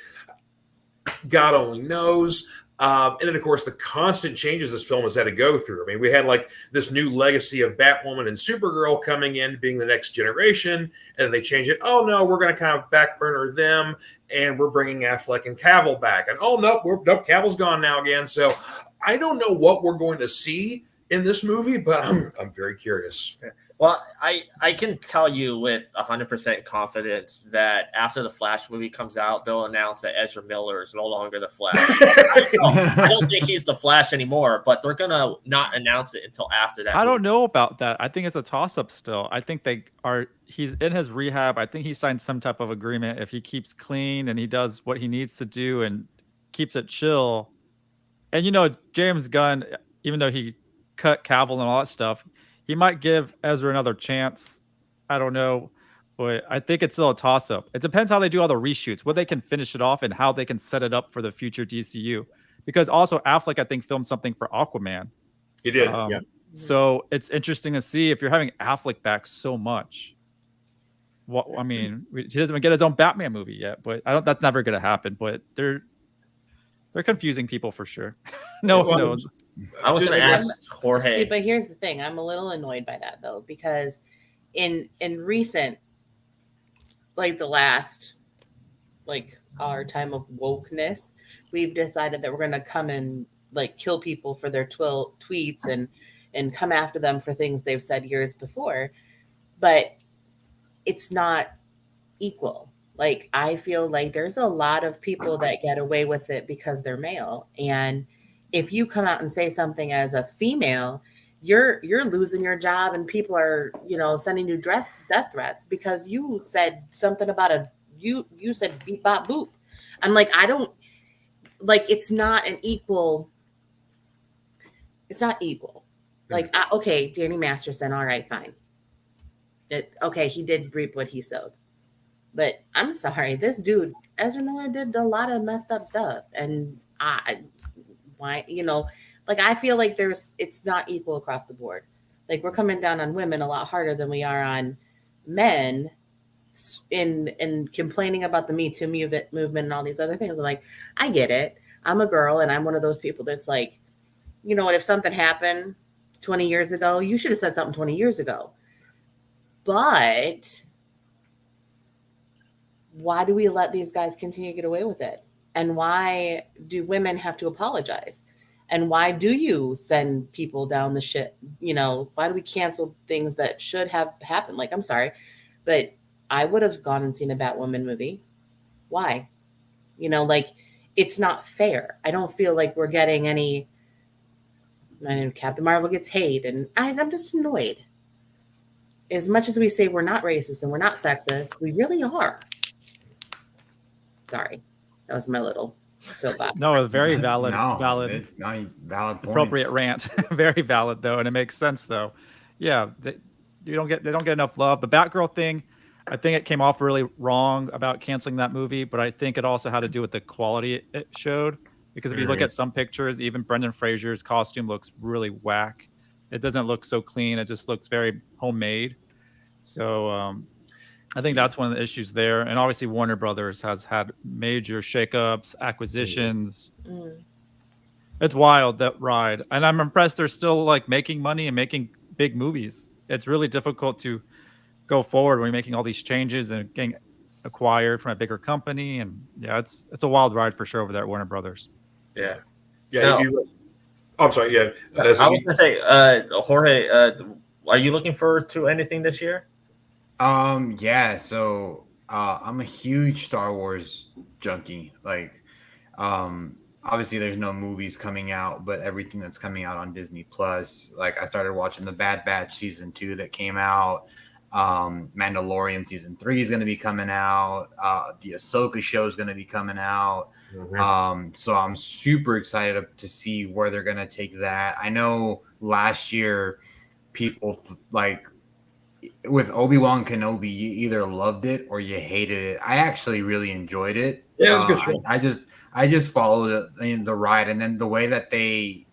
God only knows. And then, of course, the constant changes this film has had to go through. I mean, we had like this new legacy of Batwoman and Supergirl coming in, being the next generation, and they change it. Oh, no, we're going to kind of backburner them, and we're bringing Affleck and Cavill back. And, oh, nope, Cavill's gone now again. So I don't know what we're going to see in this movie, but I'm very curious. Well, I can tell you with 100% confidence that after the Flash movie comes out, they'll announce that Ezra Miller is no longer the Flash. I don't think he's the Flash anymore, but they're going to not announce it until after that. I don't know about that. I think it's a toss-up still. I think he's in his rehab. I think he signed some type of agreement. If he keeps clean and he does what he needs to do and keeps it chill. And, James Gunn, even though he cut Cavill and all that stuff, he might give Ezra another chance. I don't know, but I think it's still a toss-up. It depends how they do all the reshoots, where they can finish it off and how they can set it up for the future DCU. Because also Affleck, I think, filmed something for Aquaman. He did, yeah. So it's interesting to see if you're having Affleck back so much. He doesn't even get his own Batman movie yet, but that's never going to happen. But they're confusing people for sure. No one knows. I was going to ask Jorge. See, but here's the thing. I'm a little annoyed by that, though, because in recent, like the last, like our time of wokeness, we've decided that we're going to come and like kill people for their tweets and come after them for things they've said years before. But it's not equal. Like, I feel like there's a lot of people that get away with it because they're male. And if you come out and say something as a female, you're losing your job and people are, sending you death threats because you said something about you said beep bop boop. I'm like, it's not equal. Like, okay, Danny Masterson. All right, fine. He did reap what he sowed. But I'm sorry, this dude, Ezra Miller, did a lot of messed up stuff. And I feel like it's not equal across the board. Like, we're coming down on women a lot harder than we are on men in complaining about the Me Too movement and all these other things. I'm like, I get it. I'm a girl and I'm one of those people that's like, you know what, if something happened 20 years ago, you should have said something 20 years ago. But why do we let these guys continue to get away with it? And why do women have to apologize? And why do you send people down the shit? Why do we cancel things that should have happened? Like, I'm sorry, but I would have gone and seen a Batwoman movie. Why? It's not fair. I don't feel like we're getting any. I mean, Captain Marvel gets hate, and I'm just annoyed. As much as we say we're not racist and we're not sexist, we really are. Sorry, that was my little soapbox. No, it's very valid. Valid appropriate rant. Very valid though, and it makes sense though. Yeah, they don't get enough love. The Batgirl thing, I think it came off really wrong about canceling that movie, but I think it also had to do with the quality it showed. Because if you look at some pictures, even Brendan Fraser's costume looks really whack. It doesn't look so clean. It just looks very homemade. So I think that's one of the issues there. And obviously Warner Brothers has had major shakeups, acquisitions. It's wild, that ride. And I'm impressed they're still like making money and making big movies. It's really difficult to go forward when you're making all these changes and getting acquired from a bigger company. And yeah, it's a wild ride for sure over there at Warner Brothers. Yeah. Yeah. I'm sorry. Yeah. I was going to say, Jorge, are you looking forward to anything this year? Yeah. So I'm a huge Star Wars junkie. Like, obviously there's no movies coming out, but everything that's coming out on Disney Plus. Like, I started watching the Bad Batch season 2 that came out. Mandalorian season 3 is going to be coming out. The Ahsoka show is going to be coming out. So I'm super excited to see where they're going to take that. I know last year people like with Obi-Wan Kenobi, you either loved it or you hated it. I actually really enjoyed it. Yeah, it was a good show. I just followed it in the ride, and then the way that the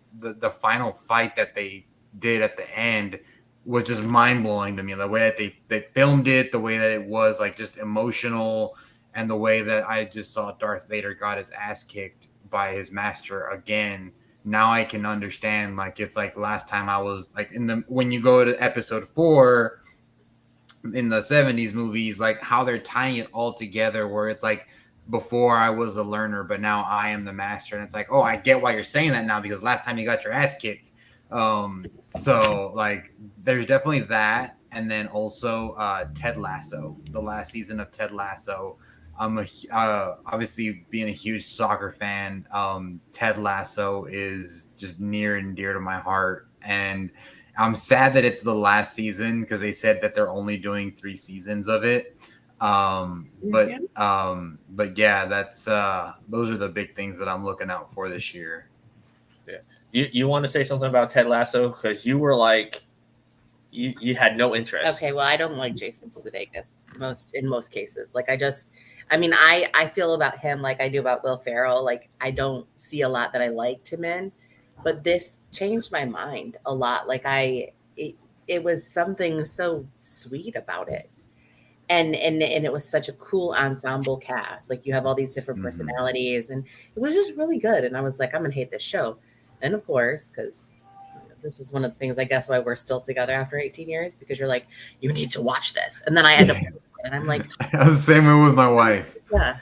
final fight that they did at the end was just mind blowing to me. The way that they filmed it, the way that it was like just emotional, and the way that I just saw Darth Vader got his ass kicked by his master again. Now I can understand, like, it's like last time I was like when you go to episode 4 in the 70s movies, like how they're tying it all together, where it's like before I was a learner, but now I am the master. And it's like, oh, I get why you're saying that now, because last time you got your ass kicked. So like there's definitely that. And then also Ted Lasso, the last season of Ted Lasso. I'm obviously being a huge soccer fan. Ted Lasso is just near and dear to my heart, and I'm sad that it's the last season because they said that they're only doing 3 seasons of it. But yeah, that's those are the big things that I'm looking out for this year. Yeah, you want to say something about Ted Lasso, because you were like you had no interest. Okay, well, I don't like Jason Sudeikis in most cases. Like I feel about him like I do about Will Ferrell. Like I don't see a lot that I liked him in, but this changed my mind a lot. Like it was something so sweet about it. And it was such a cool ensemble cast. Like you have all these different personalities, and it was just really good. And I was like, I'm gonna hate this show. And of course, because this is one of the things, I guess, why we're still together after 18 years, because you're like, you need to watch this. And then I end up, and I'm like, I was the same way with my wife. Yeah.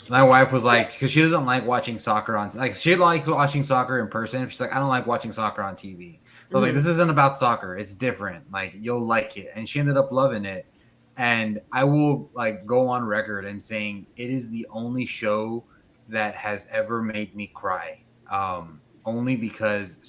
My wife was like, because she doesn't like watching soccer she likes watching soccer in person. She's like, I don't like watching soccer on TV. But like, this isn't about soccer. It's different. Like, you'll like it. And she ended up loving it. And I will like go on record and saying it is the only show that has ever made me cry. Only because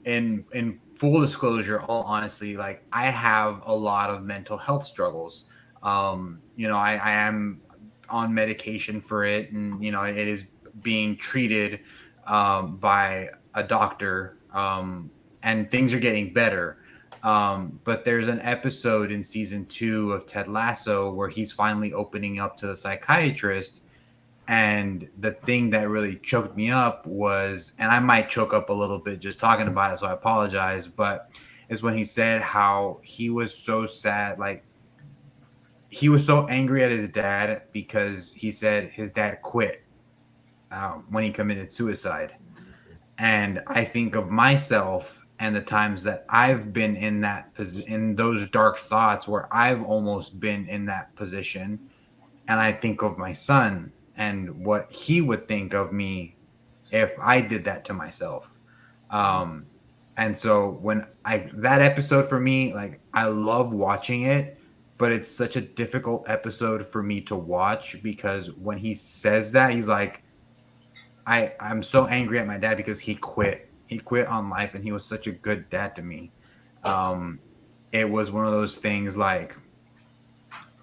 in full disclosure, all honesty, like I have a lot of mental health struggles. I am on medication for it, and it is being treated by a doctor, and things are getting better. But there's an episode in season 2 of Ted Lasso where he's finally opening up to the psychiatrist. And the thing that really choked me up was, and I might choke up a little bit just talking about it, so I apologize, but is when he said how he was so sad. Like, he was so angry at his dad because he said his dad quit when he committed suicide. And I think of myself and the times that I've been in those dark thoughts where I've almost been in that position. And I think of my son and what he would think of me if I did that to myself. And so that episode for me, like, I love watching it, but it's such a difficult episode for me to watch because when he says that, he's like, I'm so angry at my dad because he quit on life, and he was such a good dad to me. It was one of those things like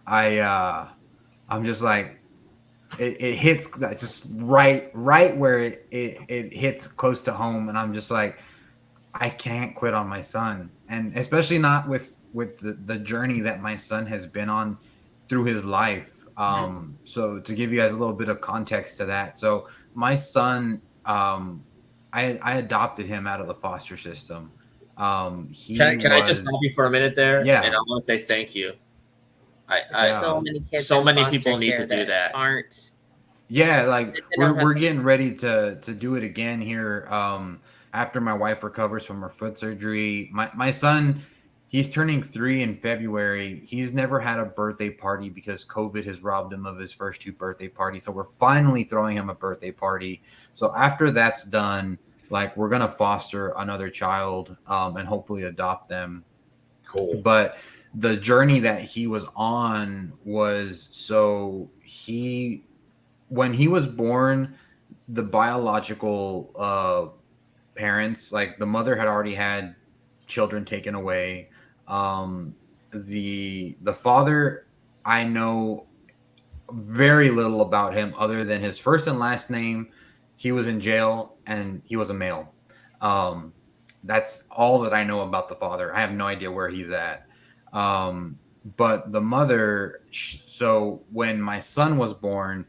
I'm just like, it hits just right where it hits close to home, and I'm just like, I can't quit on my son, and especially not with the journey that my son has been on through his life. So to give you guys a little bit of context to that, so my son, I adopted him out of the foster system. Can I just stop you for a minute there? Yeah, and I want to say thank you. So many kids, so many people need to do that. Aren't. Yeah, like we're getting ready to do it again here. After my wife recovers from her foot surgery, my son, he's turning 3 in February. He's never had a birthday party because COVID has robbed him of his first 2 birthday parties. So we're finally throwing him a birthday party. So after that's done, like, we're gonna foster another child and hopefully adopt them. Cool. But the journey that he was on was, so when he was born, the biological parents, like the mother had already had children taken away. The father, I know very little about him other than his first and last name. He was in jail and he was a male. That's all that I know about the father. I have no idea where he's at. But the mother, so when my son was born,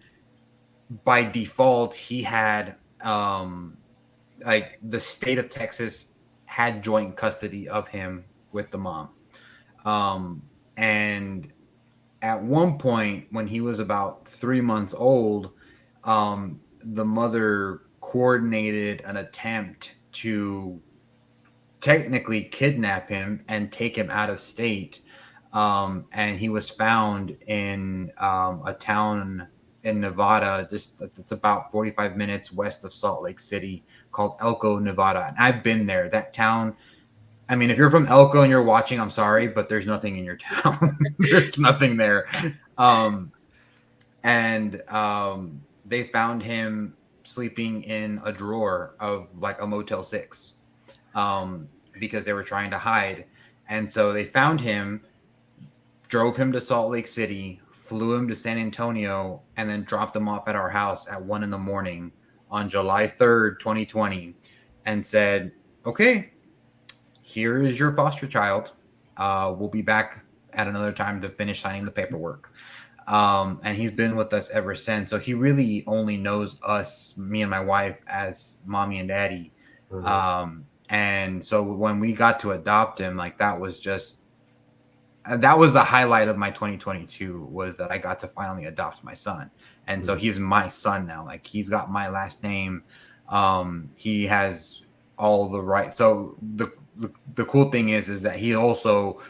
by default, he had like the state of Texas had joint custody of him with the mom. And at one point, when he was about 3 months old, the mother coordinated an attempt to technically kidnap him and take him out of state. And he was found in a town in Nevada, just it's about 45 minutes west of Salt Lake City, called Elko, Nevada. And I've been there. That town, I mean, if you're from Elko and you're watching, I'm sorry, but there's nothing in your town. There's nothing there. They found him sleeping in a drawer of like a Motel 6 because they were trying to hide. And so they found him, drove him to Salt Lake City, flew him to San Antonio, and then dropped him off at our house at 1 a.m. on July 3rd, 2020, and said, okay, here is your foster child. We'll be back at another time to finish signing the paperwork. And he's been with us ever since. So he really only knows us, me and my wife, as mommy and daddy. Mm-hmm. And so when we got to adopt him, like that was the highlight of my 2022, was that I got to finally adopt my son. And so he's my son now. Like he's got my last name. He has all the right. So the cool thing is that he also,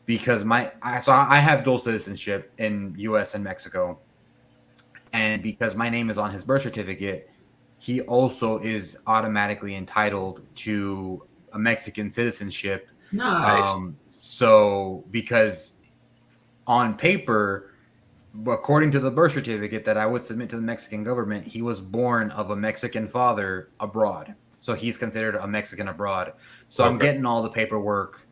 because I have dual citizenship in U.S. and Mexico, and because my name is on his birth certificate, he also is automatically entitled to a Mexican citizenship. Nice. So because on paper, according to the birth certificate that I would submit to the Mexican government, he was born of a Mexican father abroad. So he's considered a Mexican abroad. So I'm getting all the paperwork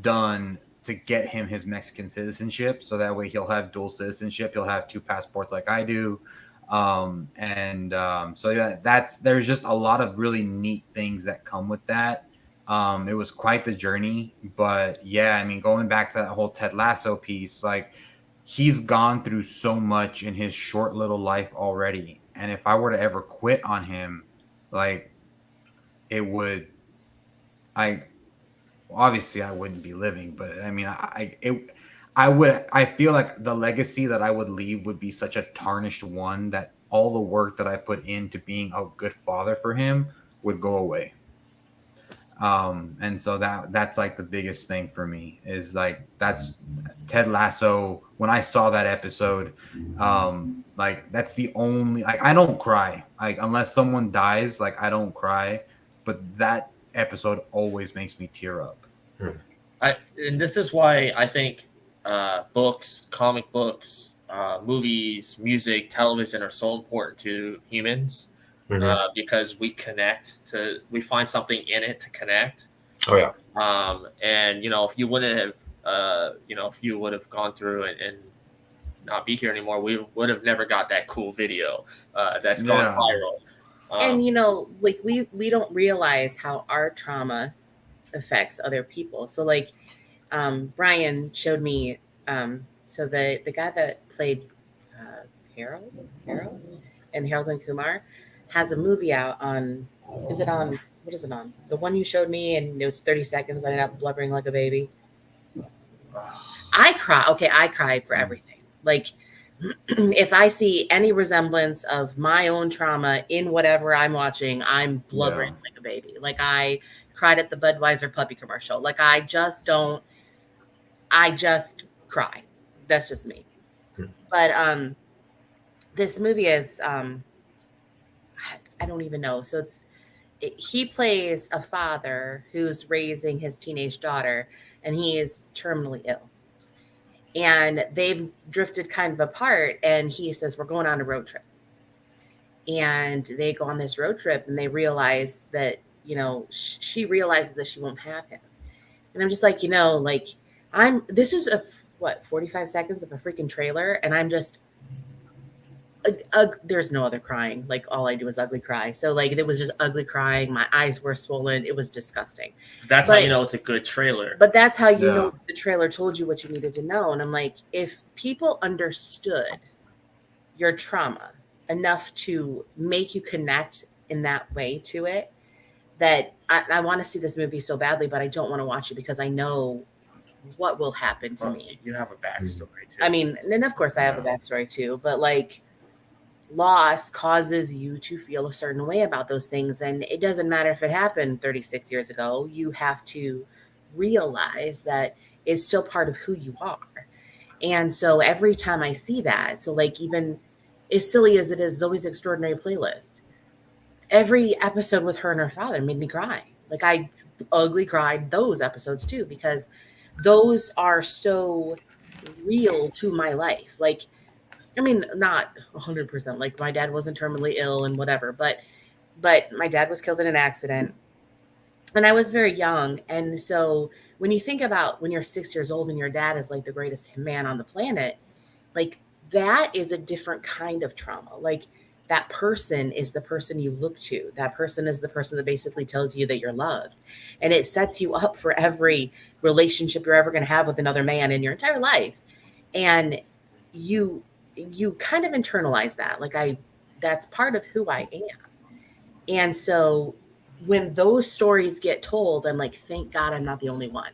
done to get him his Mexican citizenship. So that way he'll have dual citizenship. He'll have 2 passports like I do. So yeah, there's just a lot of really neat things that come with that. It was quite the journey, but yeah, I mean, going back to that whole Ted Lasso piece, like he's gone through so much in his short little life already. And if I were to ever quit on him, like obviously I wouldn't be living, but I mean, I feel like the legacy that I would leave would be such a tarnished one that all the work that I put into being a good father for him would go away. And so that's like the biggest thing for me, is like, that's Ted Lasso. When I saw that episode, like that's the only, like, I don't cry, like unless someone dies, like I don't cry, but that episode always makes me tear up. And this is why I think books, comic books, movies, music, television are so important to humans. Because we find something in it to connect. Oh yeah. And if you wouldn't have, if you would have gone through and not be here anymore, we would have never got that cool video that's gone viral. And like we don't realize how our trauma affects other people. So like Brian showed me, so the guy that played Harold and Harold and Kumar has a movie out on, what is it on? The one you showed me, and it was 30 seconds. I ended up blubbering like a baby. I cry. Okay, I cried for everything. Like, if I see any resemblance of my own trauma in whatever I'm watching, I'm blubbering like a baby. Like, I cried at the Budweiser puppy commercial. Like, I just cry. That's just me. But this movie is I don't even know. So he plays a father who's raising his teenage daughter, and he is terminally ill. And they've drifted kind of apart, and he says, we're going on a road trip. And they go on this road trip, and they realize that, she realizes that she won't have him. And I'm just like, like This is 45 seconds of a freaking trailer, and I'm just there's no other crying. Like all I do is ugly cry. So like it was just ugly crying. My eyes were swollen. It was disgusting. That's how you know it's a good trailer. But that's how you know the trailer told you what you needed to know. And I'm like, if people understood your trauma enough to make you connect in that way to it, that I want to see this movie so badly, but I don't want to watch it because I know what will happen to me. You have a backstory too. I mean, and of course I have a backstory too, but like loss causes you to feel a certain way about those things. And it doesn't matter if it happened 36 years ago, you have to realize that it's still part of who you are. And so every time I see that, so like even as silly as it is, Zoe's Extraordinary Playlist, every episode with her and her father made me cry. Like I ugly cried those episodes too, because those are so real to my life. Like, I mean, not 100%. Like my dad wasn't terminally ill and whatever, but my dad was killed in an accident, and I was very young. And so when you think about when you're 6 years old and your dad is like the greatest man on the planet, like that is a different kind of trauma. Like that person is the person you look to. That person is the person that basically tells you that you're loved, and it sets you up for every relationship you're ever going to have with another man in your entire life. And you kind of internalize that. Like that's part of who I am. And so when those stories get told, I'm like, thank God I'm not the only one.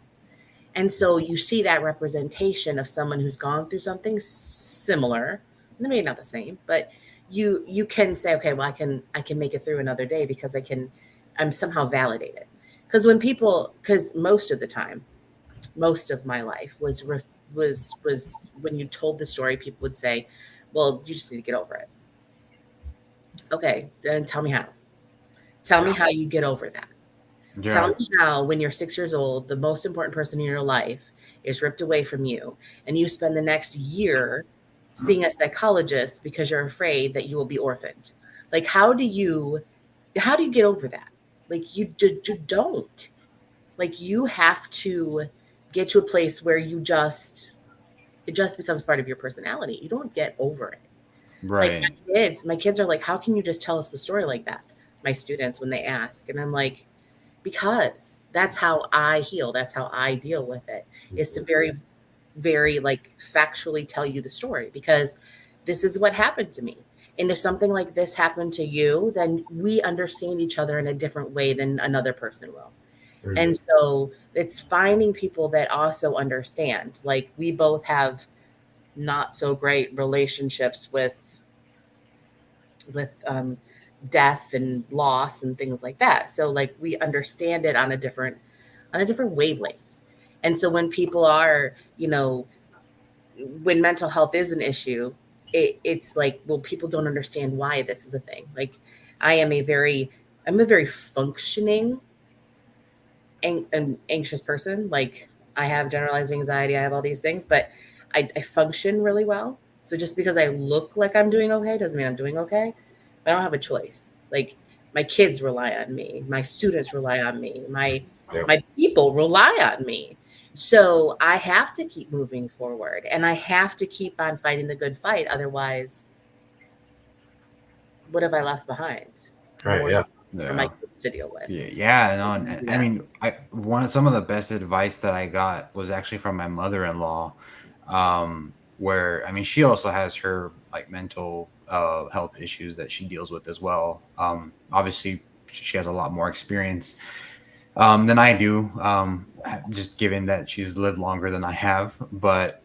And so you see that representation of someone who's gone through something similar, maybe not the same, but you can say, okay, well, I can make it through another day because I'm somehow validated. Because most of the time, most of my life was when you told the story, people would say, well, you just need to get over it. Okay, then tell me how. Tell me how you get over that. Yeah. Tell me how, when you're 6 years old, the most important person in your life is ripped away from you, and you spend the next year seeing a psychologist because you're afraid that you will be orphaned. Like, how do you get over that? Like, you don't. Like, you have to get to a place where it just becomes part of your personality. You don't get over it. Right. Like my kids are like, how can you just tell us the story like that? My students, when they ask, and I'm like, because that's how I heal. That's how I deal with it, is to very, very like factually tell you the story, because this is what happened to me. And if something like this happened to you, then we understand each other in a different way than another person will. Mm-hmm. And so it's finding people that also understand. Like, we both have not so great relationships with death and loss and things like that. So like we understand it on a different wavelength. And so when people are, when mental health is an issue, it's like, well, people don't understand why this is a thing. Like I'm a very functioning and anxious person. Like I have generalized anxiety, I have all these things, but I function really well. So just because I look like I'm doing okay doesn't mean I'm doing okay. I don't have a choice. Like my kids rely on me, my students rely on me, my people rely on me. So I have to keep moving forward, and I have to keep on fighting the good fight. Otherwise, what have I left behind? Right. For my kids to deal with. I mean, some of the best advice that I got was actually from my mother-in-law, where, I mean, she also has her like mental health issues that she deals with as well. Obviously she has a lot more experience than I do, just given that she's lived longer than I have. But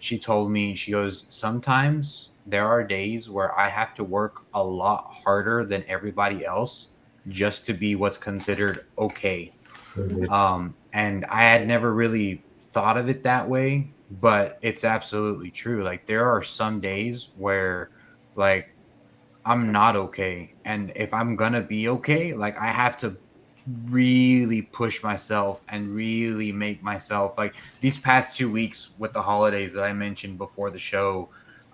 she told me, she goes, sometimes there are days where I have to work a lot harder than everybody else just to be what's considered okay. Mm-hmm. And I had never really thought of it that way, but it's absolutely true. Like there are some days where like I'm not okay, and if I'm gonna be okay, like I have to really push myself and really make myself, like these past 2 weeks with the holidays that I mentioned before the show,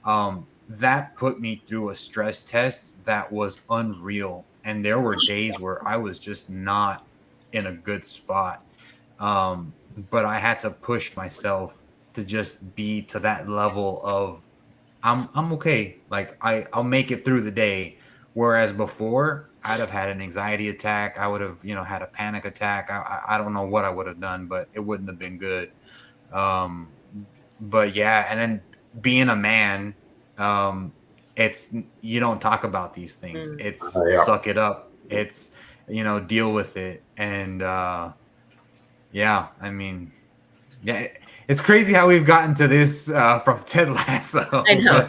that put me through a stress test that was unreal. And there were days where I was just not in a good spot. but I had to push myself to just be to that level of I'm okay. Like I'll make it through the day. Whereas before, I'd have had an anxiety attack. I would have, had a panic attack. I don't know what I would have done, but it wouldn't have been good. Um, but yeah, and then being a man, it's you don't talk about these things. It's suck it up. It's deal with it. And yeah, I mean, yeah, it's crazy how we've gotten to this from Ted Lasso. I know.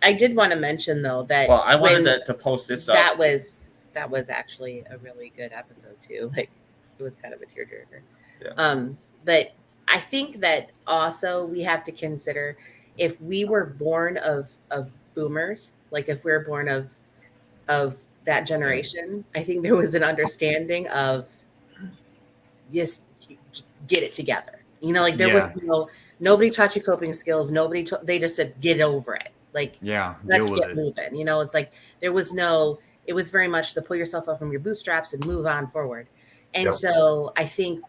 I did want to mention though that I wanted to post this up. That was actually a really good episode too. Like it was kind of a tearjerker. Yeah. But I think that also we have to consider if we were born of boomers, like if we're born of that generation, I think there was an understanding of just get it together. Like there was nobody taught you coping skills. They just said get over it. Like let's get moving. It's like there was it was very much the pull yourself up from your bootstraps and move on forward. And so I think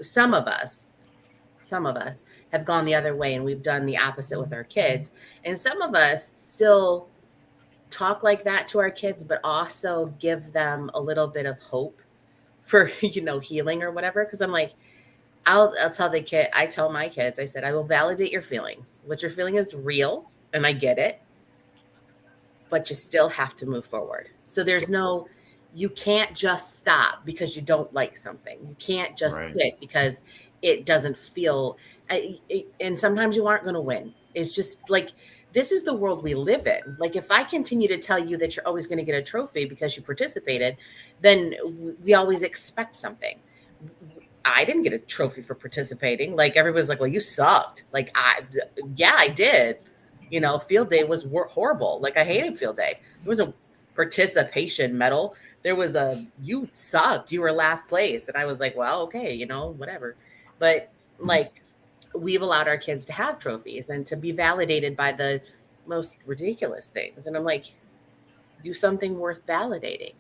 some of us have gone the other way and we've done the opposite with our kids. And some of us still talk like that to our kids, but also give them a little bit of hope for, healing or whatever. Cause I'm like, I'll tell I tell my kids, I said, I will validate your feelings. What you're feeling is real and I get it, but you still have to move forward. So you can't just stop because you don't like something. You can't just quit because it doesn't feel, and sometimes you aren't going to win. It's just like, this is the world we live in. Like if I continue to tell you that you're always going to get a trophy because you participated, then we always expect something. I didn't get a trophy for participating. Like everybody's like, well, you sucked. Like I did. Field day was horrible. Like I hated field day. There was a participation medal. There was you sucked. You were last place. And I was like, well, okay, whatever. But like we've allowed our kids to have trophies and to be validated by the most ridiculous things. And I'm like, do something worth validating,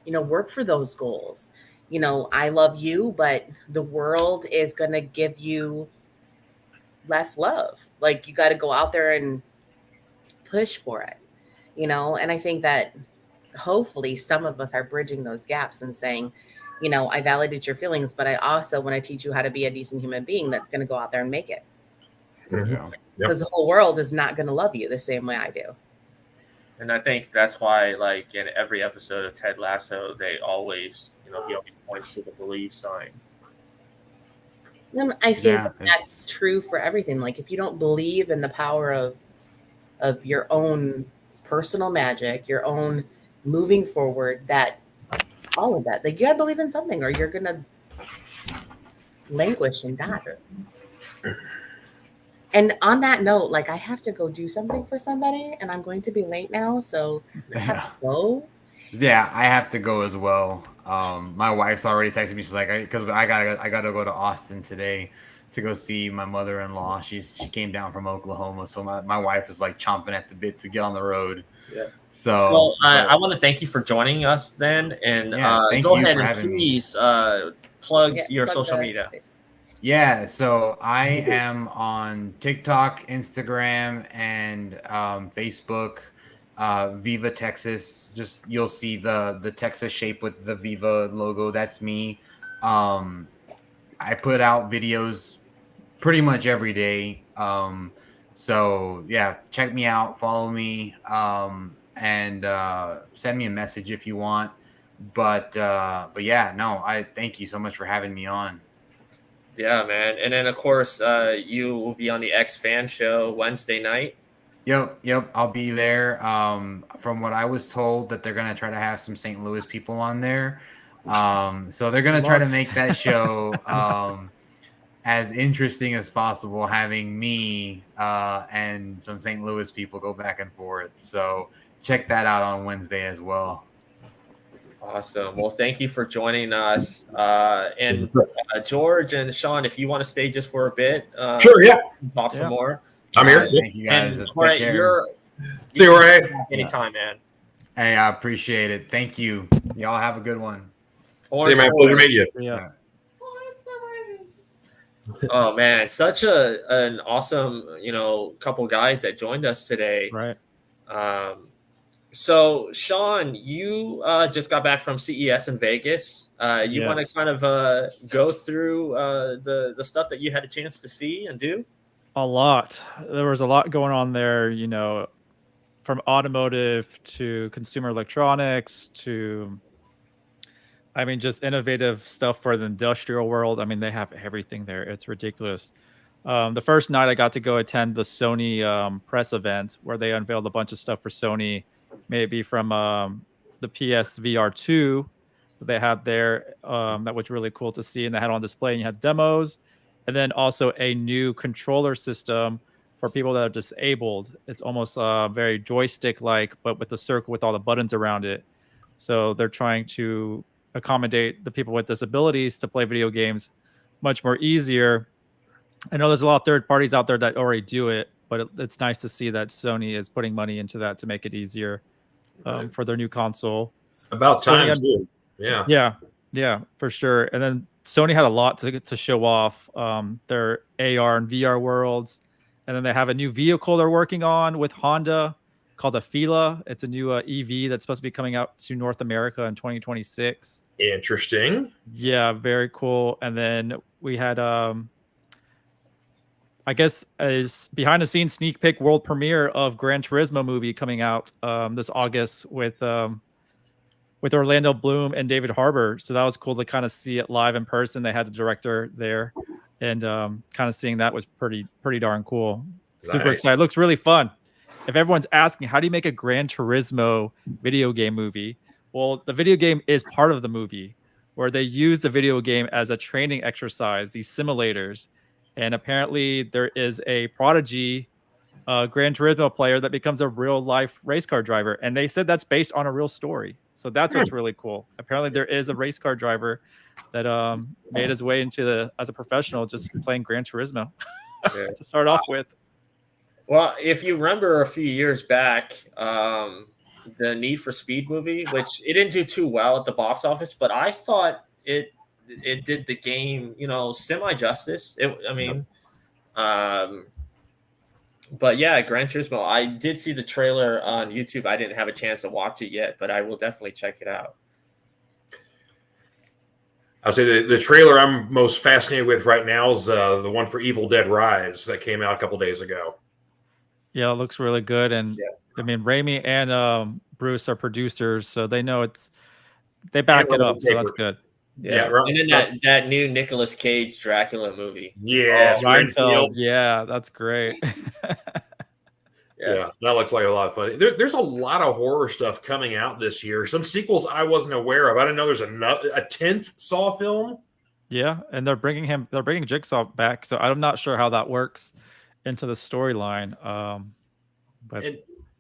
work for those goals. I love you, but the world is going to give you less love. Like you got to go out there and push for it, and I think that hopefully some of us are bridging those gaps and saying, I validate your feelings, but I also want to teach you how to be a decent human being that's going to go out there and make it. Because the whole world is not going to love you the same way I do. And I think that's why, like in every episode of Ted Lasso, they always, he always points to the believe sign. And I think that's true for everything. Like if you don't believe in the power of your own personal magic, your own moving forward, all of that, like you gotta believe in something or you're gonna languish and die. And on that note, like I have to go do something for somebody and I'm going to be late now, so I have to go. Yeah, I have to go as well. My wife's already texted me. She's like, because I gotta go to Austin today to go see my mother-in-law. She came down from Oklahoma, so my wife is like chomping at the bit to get on the road. Yeah. So I want to thank you for joining us then, and go ahead and please plug your social media. Yeah, so I am on TikTok, Instagram, and Facebook. Viva Texas. Just you'll see the Texas shape with the Viva logo. That's me. I put out videos pretty much every day. So yeah, check me out, follow me, and send me a message if you want. But yeah, no, I thank you so much for having me on. Yeah, man. And then of course, you will be on the X Fan Show Wednesday night. Yep. I'll be there. From what I was told, that they're gonna try to have some St. Louis people on there. So they're gonna try to make that show as interesting as possible, having me and some St. Louis people go back and forth. So check that out on Wednesday as well. Awesome. Well, thank you for joining us. And George and Sean, if you want to stay just for a bit, sure, yeah, talk some more. I'm here. Thank you guys. And Jorge, see you, Jorge. Anytime, man. Hey, I appreciate it. Thank you. Y'all have a good one. See you, man. Pleasure to meet you. Yeah. Oh man, such an awesome, couple guys that joined us today. Right. So Sean, you just got back from CES in Vegas. You want to Yes. kind of go through the stuff that you had a chance to see and do? A lot. There was a lot going on there, from automotive to consumer electronics to, just innovative stuff for the industrial world. They have everything there. It's ridiculous. The first night I got to go attend the Sony press event where they unveiled a bunch of stuff for Sony, maybe from the PSVR 2 that they had there. That was really cool to see. And they had on display, and you had demos. And then also a new controller system for people that are disabled. It's almost very joystick-like, but with a circle with all the buttons around it. So they're trying to accommodate the people with disabilities to play video games much more easier. I know there's a lot of third parties out there that already do it, but it's nice to see that Sony is putting money into that to make it easier for their new console. About time, too. Yeah. Yeah, for sure. And then Sony had a lot to show off, their AR and VR worlds. And then they have a new vehicle they're working on with Honda called the Fila. It's a new EV that's supposed to be coming out to North America in 2026. Interesting. Yeah, very cool. And then we had, I guess, a behind the scenes sneak peek world premiere of Gran Turismo movie coming out this August with Orlando Bloom and David Harbour. So that was cool to kind of see it live in person. They had the director there, and kind of seeing that was pretty darn cool. Super excited. It looks really fun. If everyone's asking, how do you make a Gran Turismo video game movie? Well, the video game is part of the movie, where they use the video game as a training exercise, these simulators. And apparently there is a prodigy Gran Turismo player that becomes a real life race car driver. And they said that's based on a real story. So that's what's really cool. Apparently there is a race car driver that made his way into as a professional, just playing Gran Turismo to start off with. Well, if you remember a few years back, the Need for Speed movie, which it didn't do too well at the box office, but I thought it did the game, semi-justice. But yeah, Gran Turismo, I did see the trailer on YouTube. I didn't have a chance to watch it yet, but I will definitely check it out. I'll say the trailer I'm most fascinated with right now is the one for Evil Dead Rise that came out a couple days ago. Yeah, it looks really good. And Raimi and Bruce are producers, so they know they back it up. So that's good. Yeah. And then that new Nicolas Cage Dracula movie. Yeah. Reinfeld. Yeah, that's great. Yeah, that looks like a lot of fun. There's a lot of horror stuff coming out this year. Some sequels I wasn't aware of. I didn't know there's a 10th Saw film. Yeah, and they're bringing Jigsaw back, so I'm not sure how that works into the storyline. But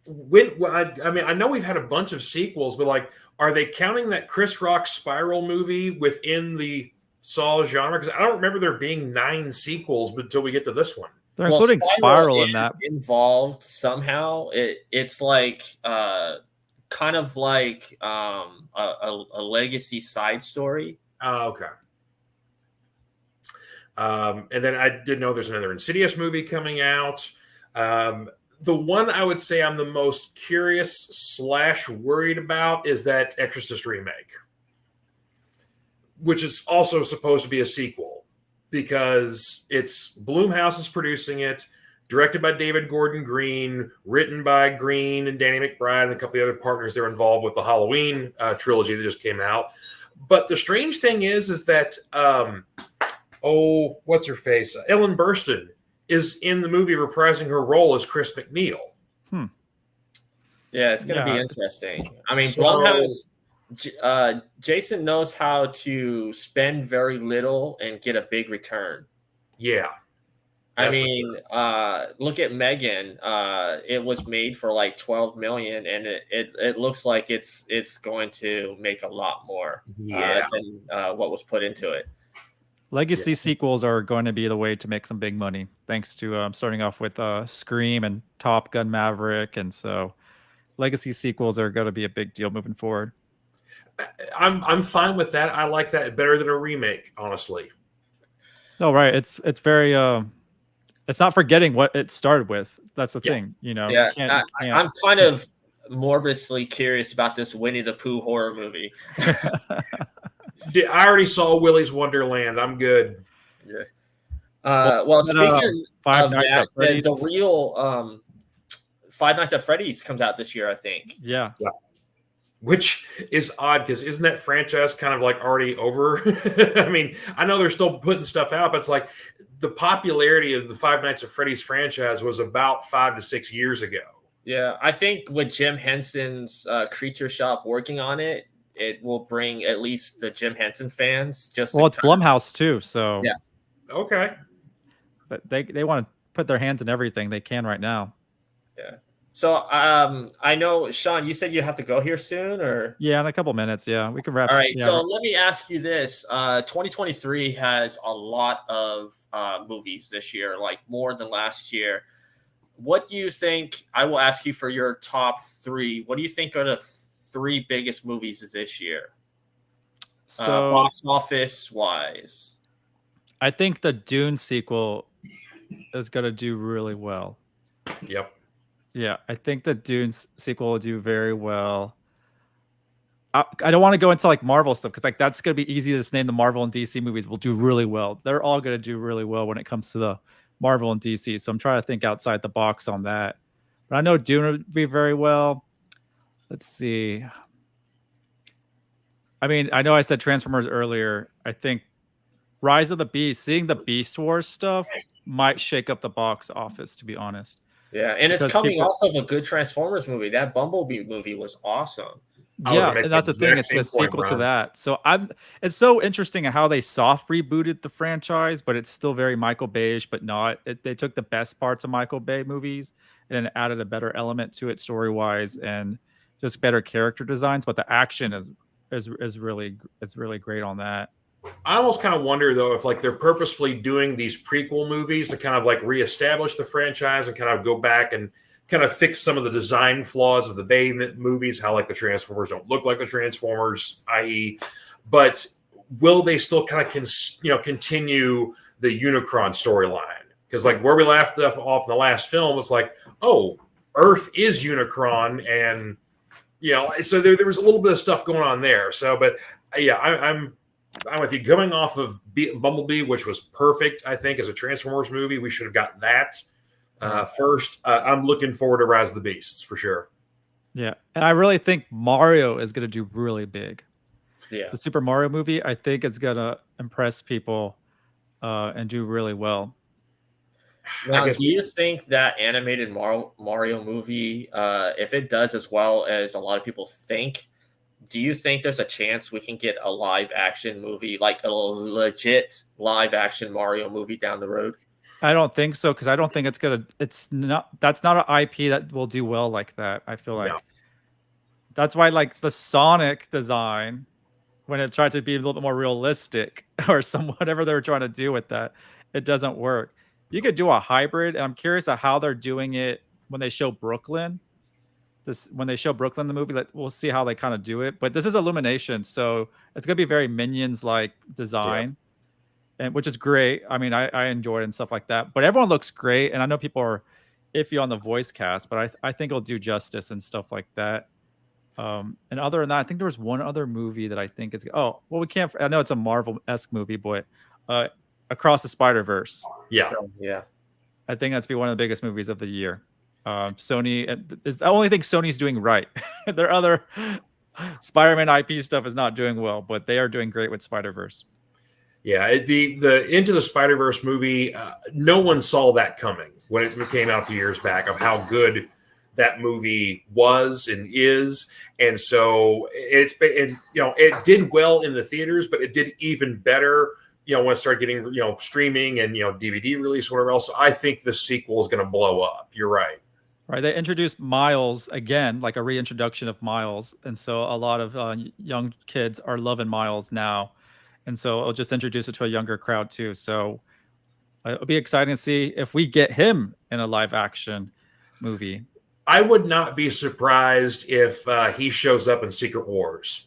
I know we've had a bunch of sequels, but are they counting that Chris Rock Spiral movie within the Saw genre? Because I don't remember there being 9 sequels until we get to this one. They're including Spiral in that. Involved somehow. It's like kind of like a legacy side story. Oh, okay. And then I did know there's another Insidious movie coming out. The one I would say I'm the most curious / worried about is that Exorcist remake, which is also supposed to be a sequel because it's Blumhouse is producing it, directed by David Gordon Green, written by Green and Danny McBride and a couple of the other partners that are involved with the Halloween trilogy that just came out. But the strange thing is that what's her face? Ellen Burstyn is in the movie reprising her role as Chris McNeil. Yeah, it's going to be interesting. I mean, Blumhouse, Jason knows how to spend very little and get a big return. Yeah. I mean, look at Megan. It was made for like $12 million, and it looks like it's going to make a lot more than what was put into it. Legacy sequels are going to be the way to make some big money, thanks to starting off with Scream and Top Gun Maverick, and so legacy sequels are going to be a big deal moving forward. I'm fine with that. I like that better than a remake, honestly. No, right. It's very it's not forgetting what it started with. That's the thing, you know. Yeah, You can't. I'm kind of morbidly curious about this Winnie the Pooh horror movie. I already saw Willy's Wonderland. I'm good. Yeah. Well, speaking Five of Nights that, at Freddy's. the real Five Nights at Freddy's comes out this year, I think. Yeah. Which is odd because isn't that franchise kind of like already over? I mean, I know they're still putting stuff out, but it's like the popularity of the Five Nights at Freddy's franchise was about 5 to 6 years ago. Yeah, I think with Jim Henson's Creature Shop working on it, it will bring at least the Jim Henson fans. Just Well, it's Blumhouse too, so yeah. Okay. But they want to put their hands in everything they can right now. Yeah. So I know, Sean, you said you have to go here soon, or yeah, in a couple minutes. Yeah, we can wrap. All right. Yeah, so let me ask you this: 2023 has a lot of movies this year, like more than last year. What do you think? I will ask you for your top 3. What do you think are the 3 biggest movies of this year? So box office wise, I think the Dune sequel is going to do really well. Yep. Yeah, I think the Dune sequel will do very well. I don't want to go into like Marvel stuff because like that's going to be easy to just name. The Marvel and DC movies will do really well. They're all going to do really well when it comes to the Marvel and DC. So I'm trying to think outside the box on that. But I know Dune would be very well. Let's see. I mean, I know I said Transformers earlier. I think Rise of the Beast, seeing the Beast Wars stuff might shake up the box office, to be honest. Yeah, and it's coming off of a good Transformers movie. That Bumblebee movie was awesome. Yeah, and that's the thing. It's the sequel to that. So it's so interesting how they soft rebooted the franchise, but it's still very Michael Bay-ish, but not. They took the best parts of Michael Bay movies and then added a better element to it story-wise and just better character designs. But the action is really great on that. I almost kind of wonder though if like they're purposefully doing these prequel movies to kind of like reestablish the franchise and kind of go back and kind of fix some of the design flaws of the Bay movies, how like the Transformers don't look like the Transformers, i.e. But will they still kind of continue the Unicron storyline? Because like where we left off in the last film, it's like, oh, Earth is Unicron, and so there was a little bit of stuff going on there. So, but yeah, I'm with you. Coming off of Bumblebee, which was perfect, I think, as a Transformers movie, we should have gotten that first. I'm looking forward to Rise of the Beasts for sure. Yeah, and I really think Mario is going to do really big. Yeah, the Super Mario movie, I think, is going to impress people and do really well. Now, do you think that animated Mario movie, if it does as well as a lot of people think, do you think there's a chance we can get a live action movie, like a legit live action Mario movie down the road? I don't think so, because I don't think that's not an IP that will do well like that. I feel like that's why like the Sonic design, when it tried to be a little bit more realistic or whatever they were trying to do with that, it doesn't work. You could do a hybrid, and I'm curious of how they're doing it when they show Brooklyn. When they show Brooklyn the movie, we'll see how they kind of do it. But this is Illumination, so it's gonna be very Minions-like design, and which is great. I mean, I enjoy it and stuff like that. But everyone looks great, and I know people are iffy on the voice cast, but I think it'll do justice and stuff like that. And other than that, I think there was one other movie that I think is we can't. I know it's a Marvel-esque movie, but Across the Spider-Verse. Yeah. I think that's be one of the biggest movies of the year. Sony is the only thing Sony's doing right. Their other Spider-Man IP stuff is not doing well, but they are doing great with Spider-Verse. Yeah, the Into the Spider-Verse movie, no one saw that coming when it came out a few years back of how good that movie was and is. And so it did well in the theaters, but it did even better when it started getting streaming and DVD release, whatever else. So I think the sequel is going to blow up. You're right. Right, they introduced Miles again, like a reintroduction of Miles, and so a lot of young kids are loving Miles now, and so it'll just introduce it to a younger crowd too. So it'll be exciting to see if we get him in a live action movie. I would not be surprised if he shows up in Secret Wars.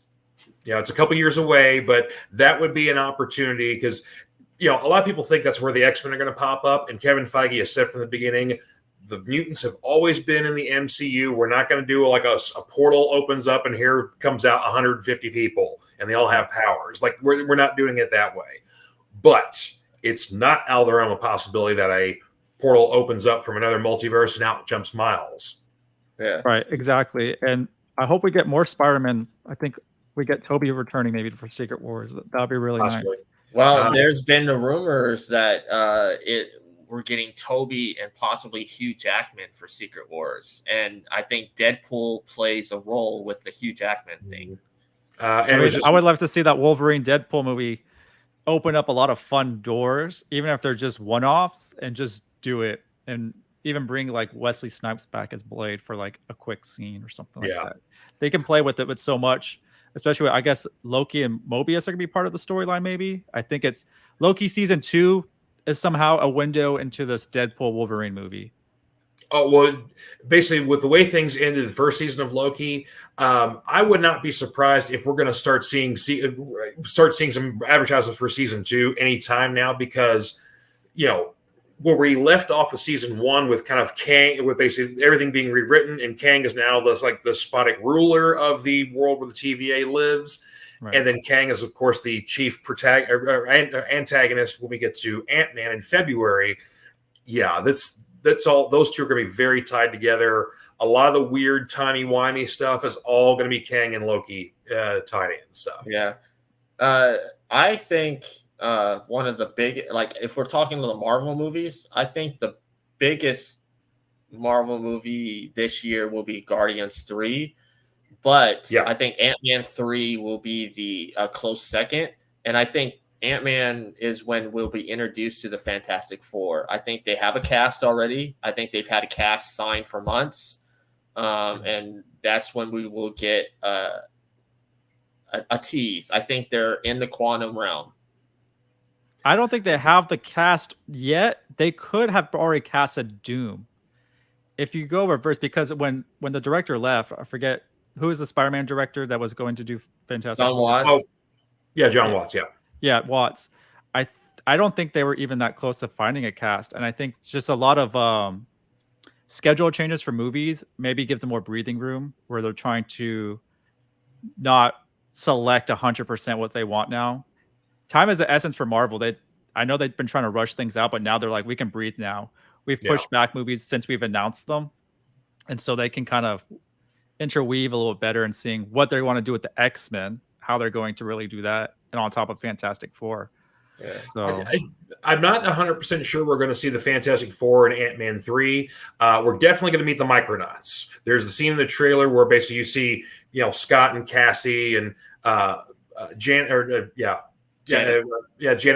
It's a couple years away, but that would be an opportunity because, a lot of people think that's where the X-Men are going to pop up, and Kevin Feige has said from the beginning, the mutants have always been in the MCU. We're not going to do like a portal opens up and here comes out 150 people and they all have powers. Like we're not doing it that way. But it's not out of the realm of possibility that a portal opens up from another multiverse and out jumps Miles. Yeah. Right, exactly. And I hope we get more Spider-Man. I think we get Toby returning maybe for Secret Wars. That would be really Possibly. nice. Well, there's been the rumors that we're getting Toby and possibly Hugh Jackman for Secret Wars, and I think Deadpool plays a role with the Hugh Jackman thing. I would love to see that Wolverine Deadpool movie open up a lot of fun doors, even if they're just one-offs, and just do it, and even bring like Wesley Snipes back as Blade for like a quick scene or something like that. They can play with it with so much. Especially, I guess Loki and Mobius are gonna be part of the storyline. Maybe I think it's Loki season 2 is somehow a window into this Deadpool Wolverine movie. Oh well, basically with the way things ended the first season of Loki, I would not be surprised if we're going to start seeing some advertisements for season 2 anytime now, because where we left off of season 1 with kind of Kang, with basically everything being rewritten, and Kang is now the despotic ruler of the world where the TVA lives. Right. And then Kang is, of course, the chief antagonist when we get to Ant-Man in February. Yeah, that's all. Those two are going to be very tied together. A lot of the weird, timey-wimey stuff is all going to be Kang and Loki tied in stuff. Yeah. I think one of the big, like, if we're talking to the Marvel movies, I think the biggest Marvel movie this year will be Guardians 3. But I think Ant-Man 3 will be the close second. And I think Ant-Man is when we'll be introduced to the Fantastic Four. I think they have a cast already. I think they've had a cast signed for months. And that's when we will get a tease. I think they're in the quantum realm. I don't think they have the cast yet. They could have already casted Doom. If you go reverse, because when the director left, I forget who is the Spider-Man director that was going to do Fantastic John Four? Watts. Oh, yeah, John Watts. Yeah, Watts. I don't think they were even that close to finding a cast, and I think just a lot of schedule changes for movies maybe gives them more breathing room, where they're trying to not select 100% what they want now. Time is the essence for Marvel. I know they've been trying to rush things out, but now they're like, we can breathe now. We've pushed back movies since we've announced them, and so they can kind of interweave a little better and seeing what they want to do with the X-Men, how they're going to really do that, and on top of Fantastic Four. Yeah. So I'm not 100% sure we're going to see the Fantastic Four and Ant-Man 3. We're definitely going to meet the Micronauts. There's the scene in the trailer where basically you see, Scott and Cassie and Janet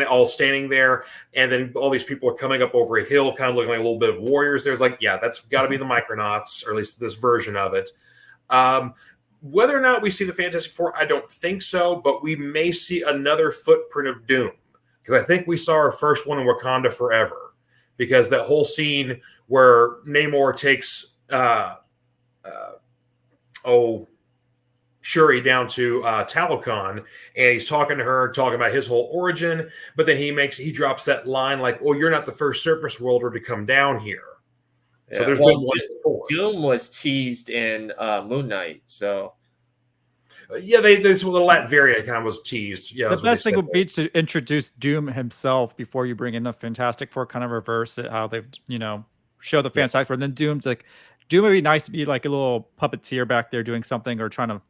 all standing there, and then all these people are coming up over a hill, kind of looking like a little bit of warriors. There's that's got to be the Micronauts, or at least this version of it. Whether or not we see the Fantastic Four, I don't think so, but we may see another footprint of Doom, because I think we saw our first one in Wakanda Forever, because that whole scene where Namor takes Shuri down to Talokan, and he's talking to her, talking about his whole origin, but then he drops that line like, "Oh, you're not the first surface worlder to come down here." Yeah. So there's been one before. Doom was teased in Moon Knight, so the Latveria kind of was teased. Yeah, the best thing would be to introduce Doom himself before you bring in the Fantastic Four. Kind of reverse it, how they've show the Fantastic Four, and then Doom would be nice to be like a little puppeteer back there doing something, or trying to.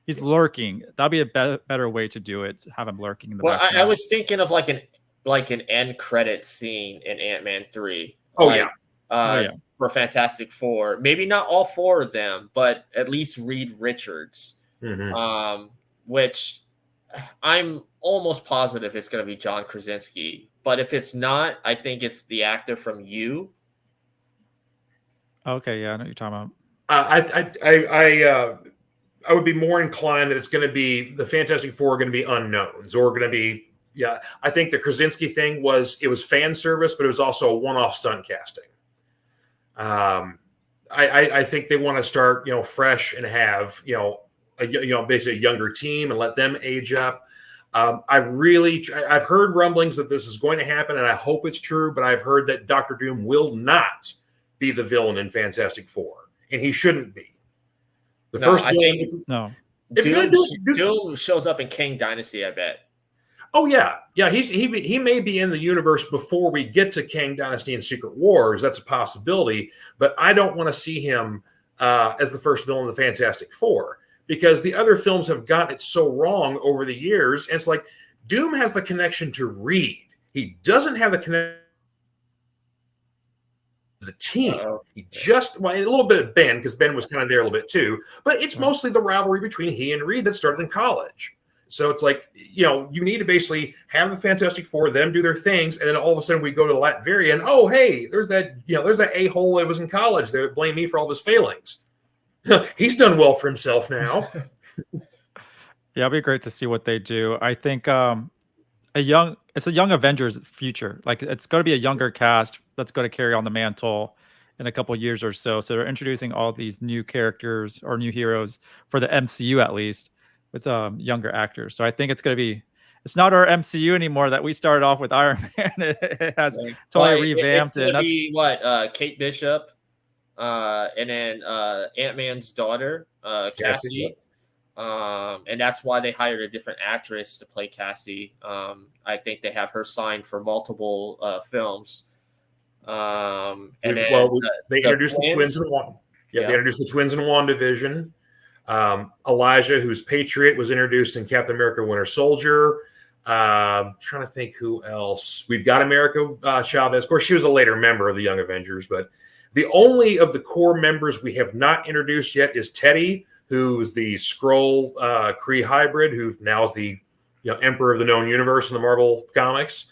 He's lurking. That'd be a better way to do it. Have him lurking in the background. I was thinking of like an end credit scene in Ant-Man 3. For Fantastic Four. Maybe not all 4 of them, but at least Reed Richards. Mm-hmm. Which I'm almost positive it's going to be John Krasinski. But if it's not, I think it's the actor from You. Okay, yeah, I know what you're talking about. I would be more inclined that it's going to be the Fantastic Four are going to be unknowns, or going to be I think the Krasinski thing was fan service, but it was also a one-off stunt casting. I think they want to start fresh and have basically a younger team and let them age up. I've heard rumblings that this is going to happen, and I hope it's true. But I've heard that Doctor Doom will not be the villain in Fantastic Four, and he shouldn't be. The first villain. No. Doom shows up in King Dynasty, I bet. Oh yeah. He may be in the universe before we get to Kang Dynasty and Secret Wars. That's a possibility, but I don't want to see him as the first villain of the Fantastic Four, because the other films have gotten it so wrong over the years. And it's like Doom has the connection to Reed. He doesn't have the connection to the team. He a little bit of Ben, because Ben was kind of there a little bit too, but it's mostly the rivalry between he and Reed that started in college. So it's like, you need to basically have the Fantastic Four, them do their things, and then all of a sudden we go to Latveria, and oh, hey, there's that a-hole that was in college that blame me for all his failings. He's done well for himself now. Yeah, it'll be great to see what they do. I think it's a young Avengers future. Like, it's going to be a younger cast that's going to carry on the mantle in a couple of years or so. So they're introducing all these new characters or new heroes for the MCU, at least, with younger actors. So I think it's it's not our MCU anymore that we started off with Iron Man. It has totally revamped it. It's gonna be Kate Bishop, and then Ant-Man's daughter, Cassie. And that's why they hired a different actress to play Cassie. I think they have her signed for multiple films. And they introduced the twins in one. They introduced the twins in WandaVision. Elijah, who's Patriot, was introduced in Captain America: Winter Soldier. Trying to think who else. We've got America Chavez. Of course, she was a later member of the Young Avengers, but the only of the core members we have not introduced yet is Teddy, who's the Skrull Kree hybrid, who now is the Emperor of the known universe in the Marvel comics.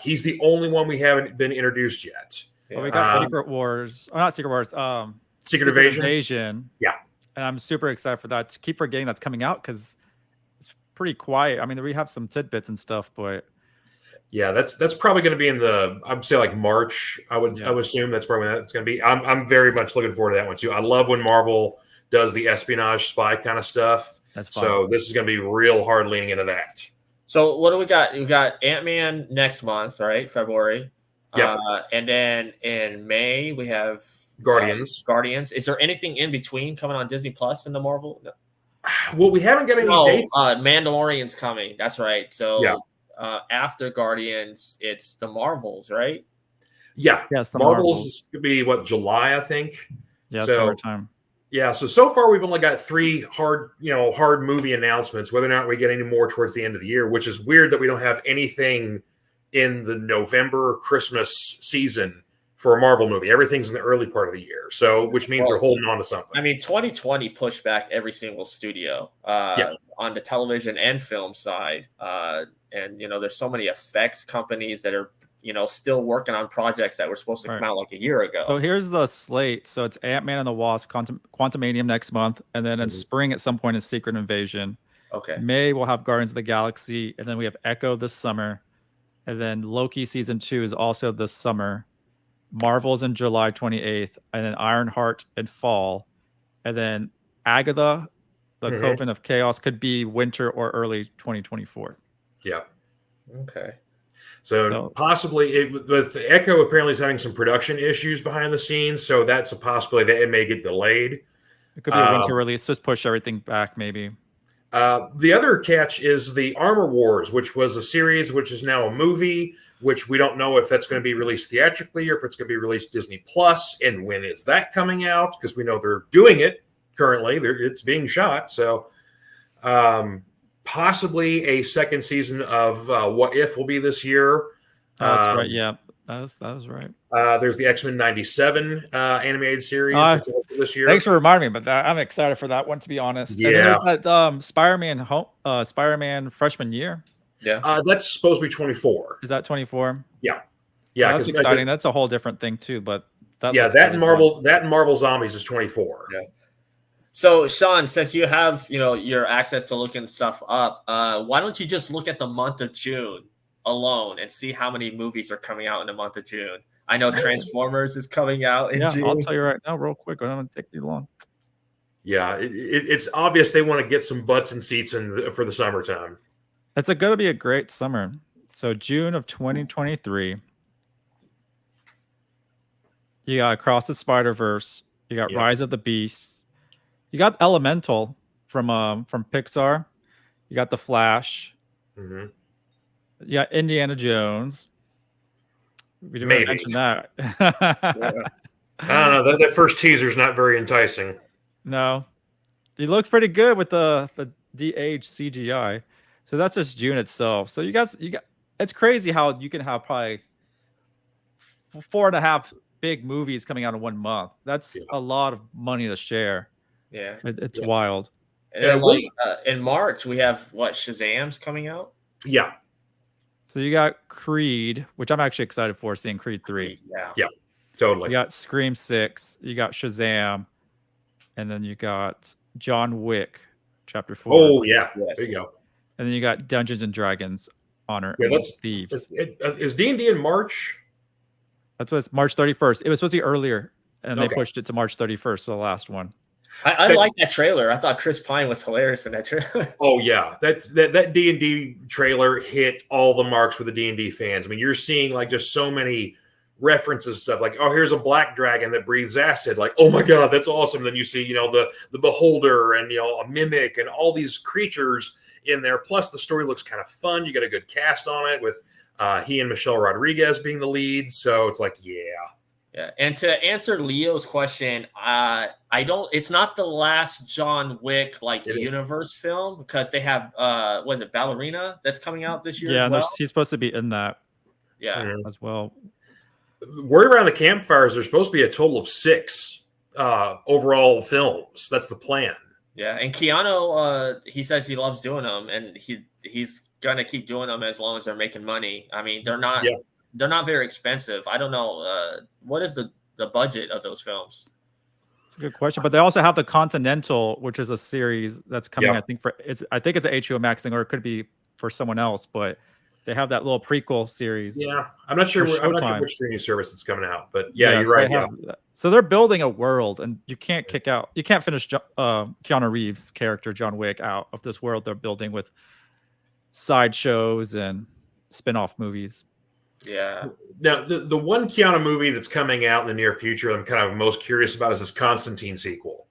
He's the only one we haven't been introduced yet. Well, we got Secret Wars. Oh, not Secret Wars. Secret Invasion. Yeah. And I'm super excited for that. Keep forgetting that's coming out because it's pretty quiet. I mean, we have some tidbits and stuff, but yeah, that's probably going to be in I'd say like March. I would assume that's probably when that's going to be. I'm very much looking forward to that one too. I love when Marvel does the espionage spy kind of stuff. That's fun. So this is going to be real hard leaning into that. So what do we got? We got Ant-Man next month, right? February. Yeah. And then in May we have Guardians. Is there anything in between coming on Disney Plus in the Marvel? No. Well, we haven't got any dates. Mandalorian's coming. That's right. So after Guardians, it's the Marvels, right? Yeah. Yes, the Marvels could be July, I think. Yeah, summertime. Yeah. So far we've only got 3 hard movie announcements. Whether or not we get any more towards the end of the year, which is weird that we don't have anything in the November Christmas season for a Marvel movie. Everything's in the early part of the year. So, which means they're holding on to something. I mean, 2020 pushed back every single studio on the television and film side. And, there's so many effects companies that are, still working on projects that were supposed to come out like a year ago. So here's the slate. So it's Ant-Man and the Wasp, Quantumanium next month. And then in spring at some point is Secret Invasion. Okay. May we'll have Guardians of the Galaxy. And then we have Echo this summer. And then Loki season 2 is also this summer. Marvel's in July 28th, and then Ironheart in fall, and then Agatha, the Coven of Chaos, could be winter or early 2024. Yeah. Okay. So possibly with the Echo apparently is having some production issues behind the scenes, so that's a possibility that it may get delayed. It could be a winter release. Just push everything back, maybe. The other catch is the Armor Wars, which was a series, which is now a movie, which we don't know if that's going to be released theatrically or if it's going to be released Disney Plus, and when is that coming out? Because we know they're doing it currently. It's being shot. So possibly a second season of What If will be this year. That's right. Yeah, that was right. There's the X-Men 97 animated series that's also this year. Thanks for reminding me, but I'm excited for that one, to be honest. Yeah. And there's that Spider-Man freshman year. Yeah. That's supposed to be 24. Is that 24? Yeah. Yeah, that's exciting. That's a whole different thing too, but that and Marvel Zombies is 24. Yeah. So Sean, since you have, your access to looking stuff up, why don't you just look at the month of June alone and see how many movies are coming out in the month of June? I know Transformers is coming out in June. I'll tell you right now, real quick. I don't want to take too long. Yeah, it's obvious they want to get some butts and seats for the summertime. It's going to be a great summer. So June of 2023, you got Across the Spider-Verse. You got Rise of the Beasts. You got Elemental from Pixar. You got The Flash. Mm-hmm. You got Indiana Jones. We didn't really mention that. I don't know. That first teaser is not very enticing. No. He looks pretty good with the de-aged CGI. So that's just June itself. So you got it's crazy how you can have probably 4.5 big movies coming out in 1 month. That's a lot of money to share. Yeah. It's wild. And then like in March we have Shazam's coming out? Yeah. So you got Creed, which I'm actually excited for, seeing Creed 3. Yeah. Totally. You got Scream 6, you got Shazam, and then you got John Wick Chapter 4. Oh yeah. There you go. And then you got Dungeons and Dragons Honor and Thieves. Is D&D in March? That's what it's March 31st. It was supposed to be earlier, and they pushed it to March 31st, so the last one. I like that trailer. I thought Chris Pine was hilarious in that trailer. Oh yeah, that D&D trailer hit all the marks with the D&D fans. I mean, you're seeing like just so many references, stuff like, oh, here's a black dragon that breathes acid. Like, oh my god, that's awesome. Then you see, the beholder and a mimic and all these creatures in there. Plus, the story looks kind of fun. You got a good cast on it with he and Michelle Rodriguez being the leads. So it's like, yeah. And to answer Leo's question, it's not the last John Wick universe film, because they have was it Ballerina that's coming out this year as well? He's supposed to be in that as well. Word around the campfires, there's supposed to be a total of 6 overall films. That's the plan. Yeah, and Keanu, he says he loves doing them, and he's gonna keep doing them as long as they're making money. I mean, they're not very expensive. I don't know what is the budget of those films. It's a good question, but they also have the Continental, which is a series that's coming. I think it's an HBO Max thing, or it could be for someone else, but they have that little prequel series. Yeah, I'm not sure which streaming service it's coming out, but you're right. So they're building a world, and you can't finish Keanu Reeves' character John Wick out of this world they're building with sideshows and spin-off movies. Yeah. Now, the one Keanu movie that's coming out in the near future I'm kind of most curious about is this Constantine sequel.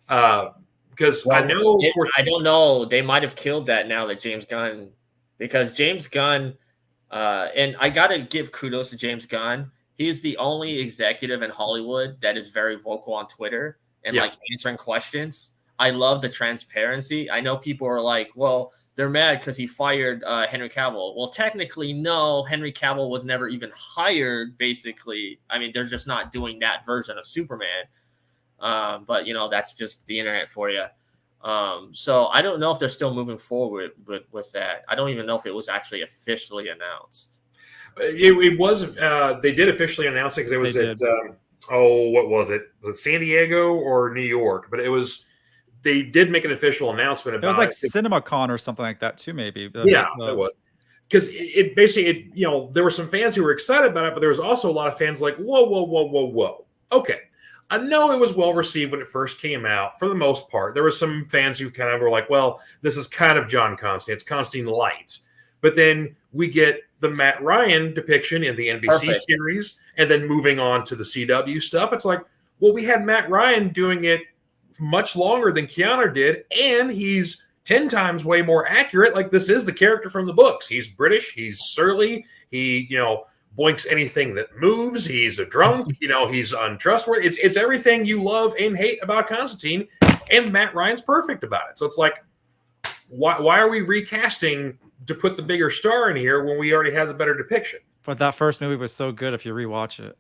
Because I don't know. They might have killed that now that James Gunn, because James Gunn, and I got to give kudos to James Gunn. He's the only executive in Hollywood that is very vocal on Twitter and answering questions. I love the transparency. I know people are like, well, they're mad because he fired Henry Cavill. Well, technically, no. Henry Cavill was never even hired, basically. I mean, they're just not doing that version of Superman. But, that's just the internet for you. So I don't know if they're still moving forward with that. I don't even know if it was actually officially announced. It was. They did officially announce it because it was what was it? Was it San Diego or New York? But it was. They did make an official announcement about it. Was like CinemaCon or something like that too, maybe. It was. Because it basically, there were some fans who were excited about it, but there was also a lot of fans like, whoa. Okay. I know it was well received when it first came out, for the most part. There were some fans who kind of were like, well, this is kind of John Constantine. It's Constantine light. But then we get the Matt Ryan depiction in the NBC series, and then moving on to the CW stuff. It's like, well, we had Matt Ryan doing it much longer than Keanu did, and he's 10 times way more accurate. Like, this is the character from the books. He's British, he's surly, he boinks anything that moves, he's a drunk, he's untrustworthy. It's everything you love and hate about Constantine, and Matt Ryan's perfect about it. So it's like, why are we recasting to put the bigger star in here when we already have the better depiction? But that first movie was so good if you rewatch it.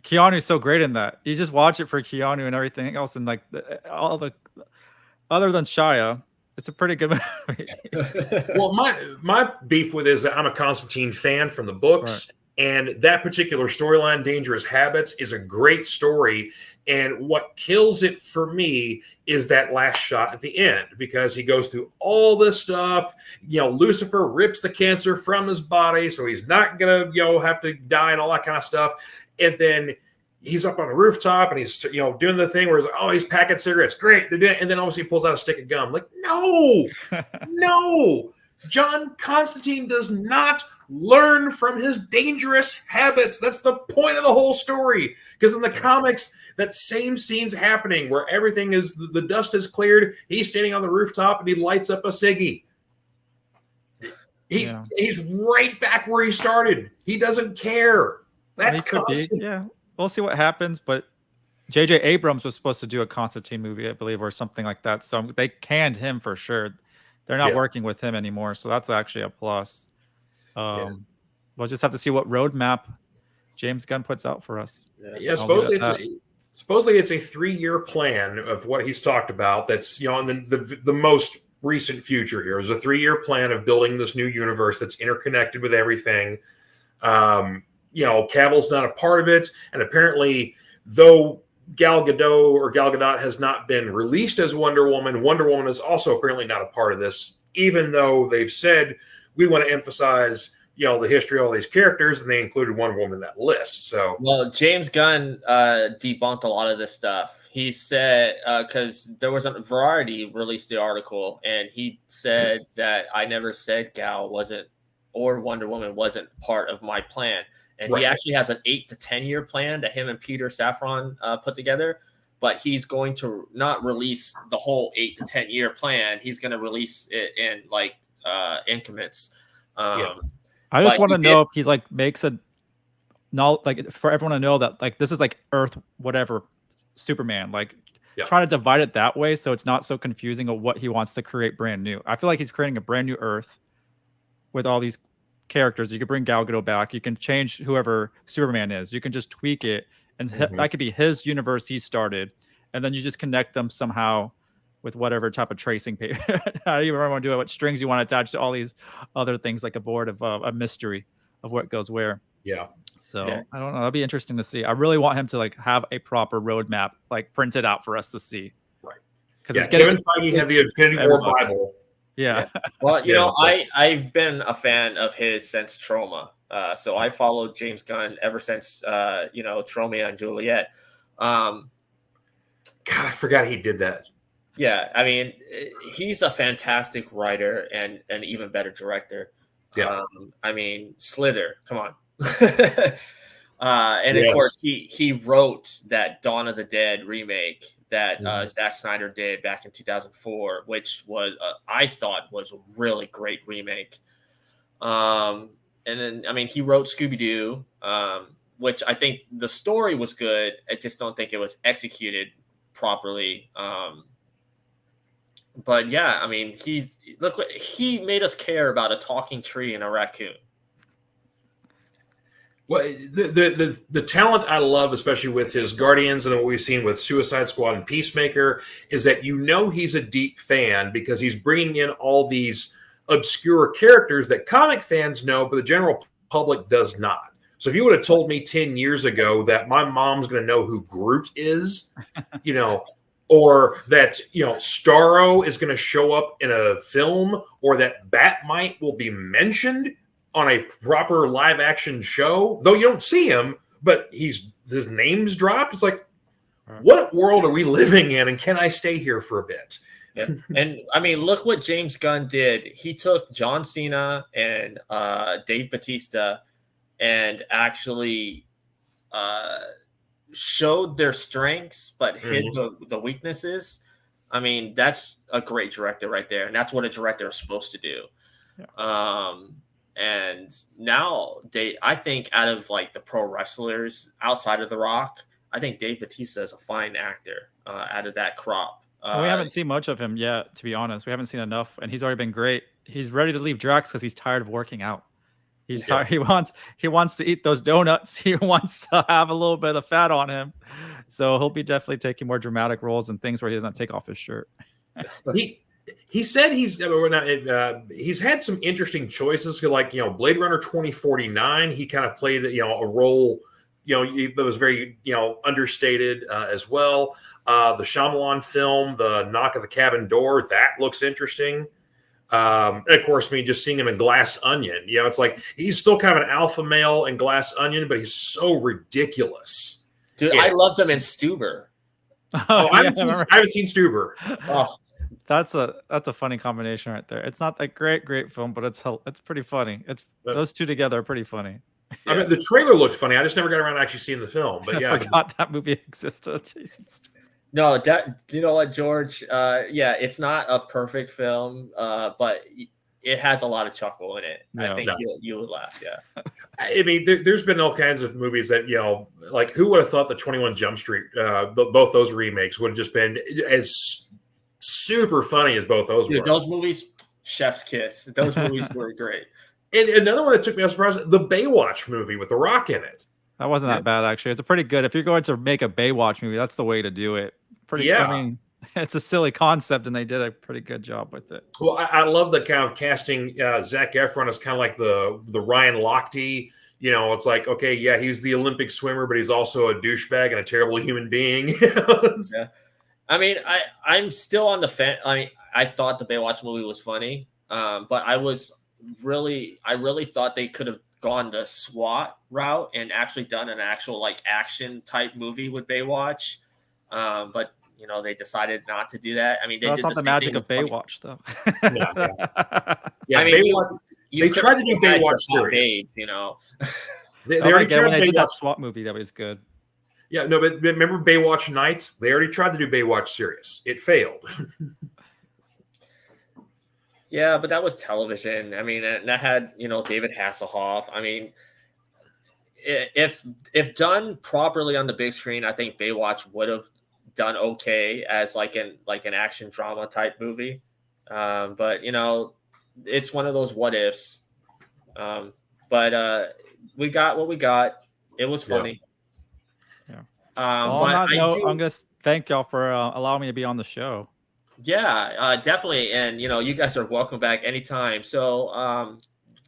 Keanu's so great in that. You just watch it for Keanu and everything else, and all the other than Shia, it's a pretty good movie. Well, my beef with it is that I'm a Constantine fan from the books, and that particular storyline, Dangerous Habits, is a great story. And what kills it for me is that last shot at the end, because he goes through all this stuff. Lucifer rips the cancer from his body, so he's not gonna have to die and all that kind of stuff. And then he's up on the rooftop and he's doing the thing where he's packing cigarettes. Great, they're doing it. And then obviously he pulls out a stick of gum. Like, no. John Constantine does not learn from his dangerous habits. That's the point of the whole story. Because in the comics, that same scene's happening where everything is, the dust is cleared. He's standing on the rooftop and he lights up a ciggy. He's right back where he started. He doesn't care. That's Constantine. Yeah, we'll see what happens. But J.J. Abrams was supposed to do a Constantine movie, I believe, or something like that. So they canned him for sure. They're not working with him anymore. So that's actually a plus. We'll just have to see what roadmap James Gunn puts out for us. Yeah, supposedly it's a 3-year plan of what he's talked about. That's, you know, in the most recent future here is a 3-year plan of building this new universe that's interconnected with everything. You know, Cavill's not a part of it, and apparently, though Gal Gadot has not been released as Wonder Woman, Wonder Woman is also apparently not a part of this, even though they've said we want to emphasize, you know, the history of all these characters, and they included Wonder Woman in that list. So, well, James Gunn debunked a lot of this stuff. He said, because there was a Variety released the article, and he said that I never said Gal wasn't, or Wonder Woman wasn't part of my plan. And he actually has an 8 to 10 year plan that him and Peter Safran put together. But he's going to not release the whole 8 to 10 year plan. He's going to release it in like increments. I just want to know if he like makes a like for everyone to know that like this is like Earth whatever Superman, like trying to divide it that way so it's not so confusing of what he wants to create brand new. I feel like he's creating a brand new Earth with all these characters. You could bring Gal Gadot back. You can change whoever Superman is. You can just tweak it, and that could be his universe he started, and then you just connect them somehow with whatever type of tracing paper. How do you want to do it? What strings you want to attach to all these other things, like a board of a mystery of what goes where. Yeah. So I don't know. That'd be interesting to see. I really want him to like have a proper roadmap, like printed out for us to see. Right. Because Kevin Feige had the Infinity War Bible. Yeah. Well, you know, I've been a fan of his since Trauma. So I followed James Gunn ever since, you know, Tromeo and Juliet. God, I forgot he did that. Yeah. I mean, he's a fantastic writer and an even better director. Yeah. I mean, Slither, come on. And of course, he wrote that Dawn of the Dead remake that Zack Snyder did back in 2004, which was I thought was a really great remake. And then I mean, he wrote Scooby-Doo, which I think the story was good. I just don't think it was executed properly. But yeah, I mean, he made us care about a talking tree and a raccoon. Well, the talent I love, especially with his Guardians and what we've seen with Suicide Squad and Peacemaker, is that you know he's a deep fan because he's bringing in all these obscure characters that comic fans know, but the general public does not. So if you would have told me 10 years ago that my mom's going to know who Groot is, you know, or that, you know, Starro is going to show up in a film, or that Batmite will be mentioned on a proper live action show, though you don't see him, but his name's dropped. It's like, what world are we living in, and can I stay here for a bit? Yeah. And I mean, look what James Gunn did. He took John Cena and Dave Bautista and actually showed their strengths, but hid the weaknesses. I mean, that's a great director right there, and that's what a director is supposed to do. Yeah. And now I think out of like the pro wrestlers outside of The Rock, I think Dave Bautista is a fine actor out of that crop. We haven't seen much of him yet, to be honest. We haven't seen enough, and he's already been great. He's ready to leave Drax because he's tired of working out. He's tired. He wants to eat those donuts. He wants to have a little bit of fat on him. So he'll be definitely taking more dramatic roles and things where he doesn't take off his shirt. He said he's had some interesting choices, like, you know, Blade Runner 2049. He kind of played, you know, a role, you know, that was very, you know, understated as well. The Shyamalan film, The Knock at the Cabin Door, that looks interesting. And of course, I mean, just seeing him in Glass Onion, you know, it's like he's still kind of an alpha male in Glass Onion, but he's so ridiculous. Dude, I loved him in Stuber. I haven't seen Stuber. Oh, That's a funny combination right there. It's not a great film, but it's pretty funny. Those two together are pretty funny. I mean, the trailer looked funny. I just never got around to actually seeing the film. But yeah, I forgot that movie existed. Jesus. No, that you know what, George? Yeah, it's not a perfect film, but it has a lot of chuckle in it. Yeah, I think you would laugh. Yeah. I mean, there's been all kinds of movies that, you know, like who would have thought the 21 Jump Street, both those remakes would have just been as super funny as both those were. Those movies, chef's kiss. Those movies were great. And another one that took me by surprise, the Baywatch movie with The Rock in it. That wasn't that bad, actually. It's a pretty good. If you're going to make a Baywatch movie, that's the way to do it. I mean, it's a silly concept, and they did a pretty good job with it. Well, I love the kind of casting Zac Efron as kind of like the Ryan Lochte. You know, it's like, okay, yeah, he's the Olympic swimmer, but he's also a douchebag and a terrible human being. Yeah. I mean, I'm still on the fence. I mean, I thought the Baywatch movie was funny, but I really thought they could have gone the SWAT route and actually done an actual like action type movie with Baywatch. But you know, they decided not to do that. I mean, that's not the magic of Baywatch, though. Yeah, I mean, Baywatch, they tried to do Baywatch series. You know, they already tried when they Baywatch. did that SWAT movie. That was good. Yeah, no, but remember Baywatch Nights? They already tried to do Baywatch series. It failed. Yeah, but that was television. I mean, and that had, you know, David Hasselhoff. I mean, if done properly on the big screen, I think Baywatch would have done okay as like an action drama type movie. But you know, it's one of those what ifs. But we got what we got. It was funny. Yeah. On that note, I'm gonna thank y'all for allowing me to be on the show. Yeah, definitely. And, you know, you guys are welcome back anytime. So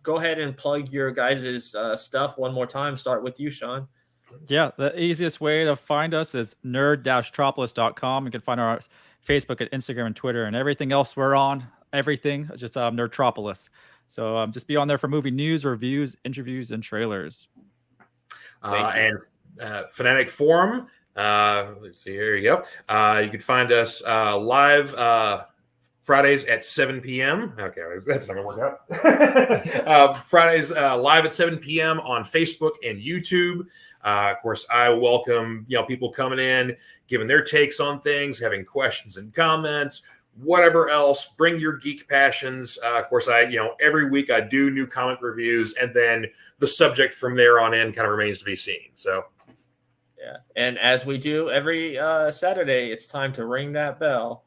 go ahead and plug your guys' stuff one more time. Start with you, Sean. Yeah, the easiest way to find us is nerd-tropolis.com. You can find our Facebook and Instagram and Twitter and everything else we're on. Everything, just Nerdtropolis. So just be on there for movie news, reviews, interviews, and trailers. And Fanatic Forum. Let's see here. Yep. You can find us live Fridays at 7 p.m. Okay, that's not gonna work out. Fridays live at 7 p.m. on Facebook and YouTube. Of course, I welcome people coming in, giving their takes on things, having questions and comments, whatever else. Bring your geek passions. Of course, every week I do new comic reviews, and then the subject from there on in kind of remains to be seen. So. Yeah, and as we do every Saturday, it's time to ring that bell.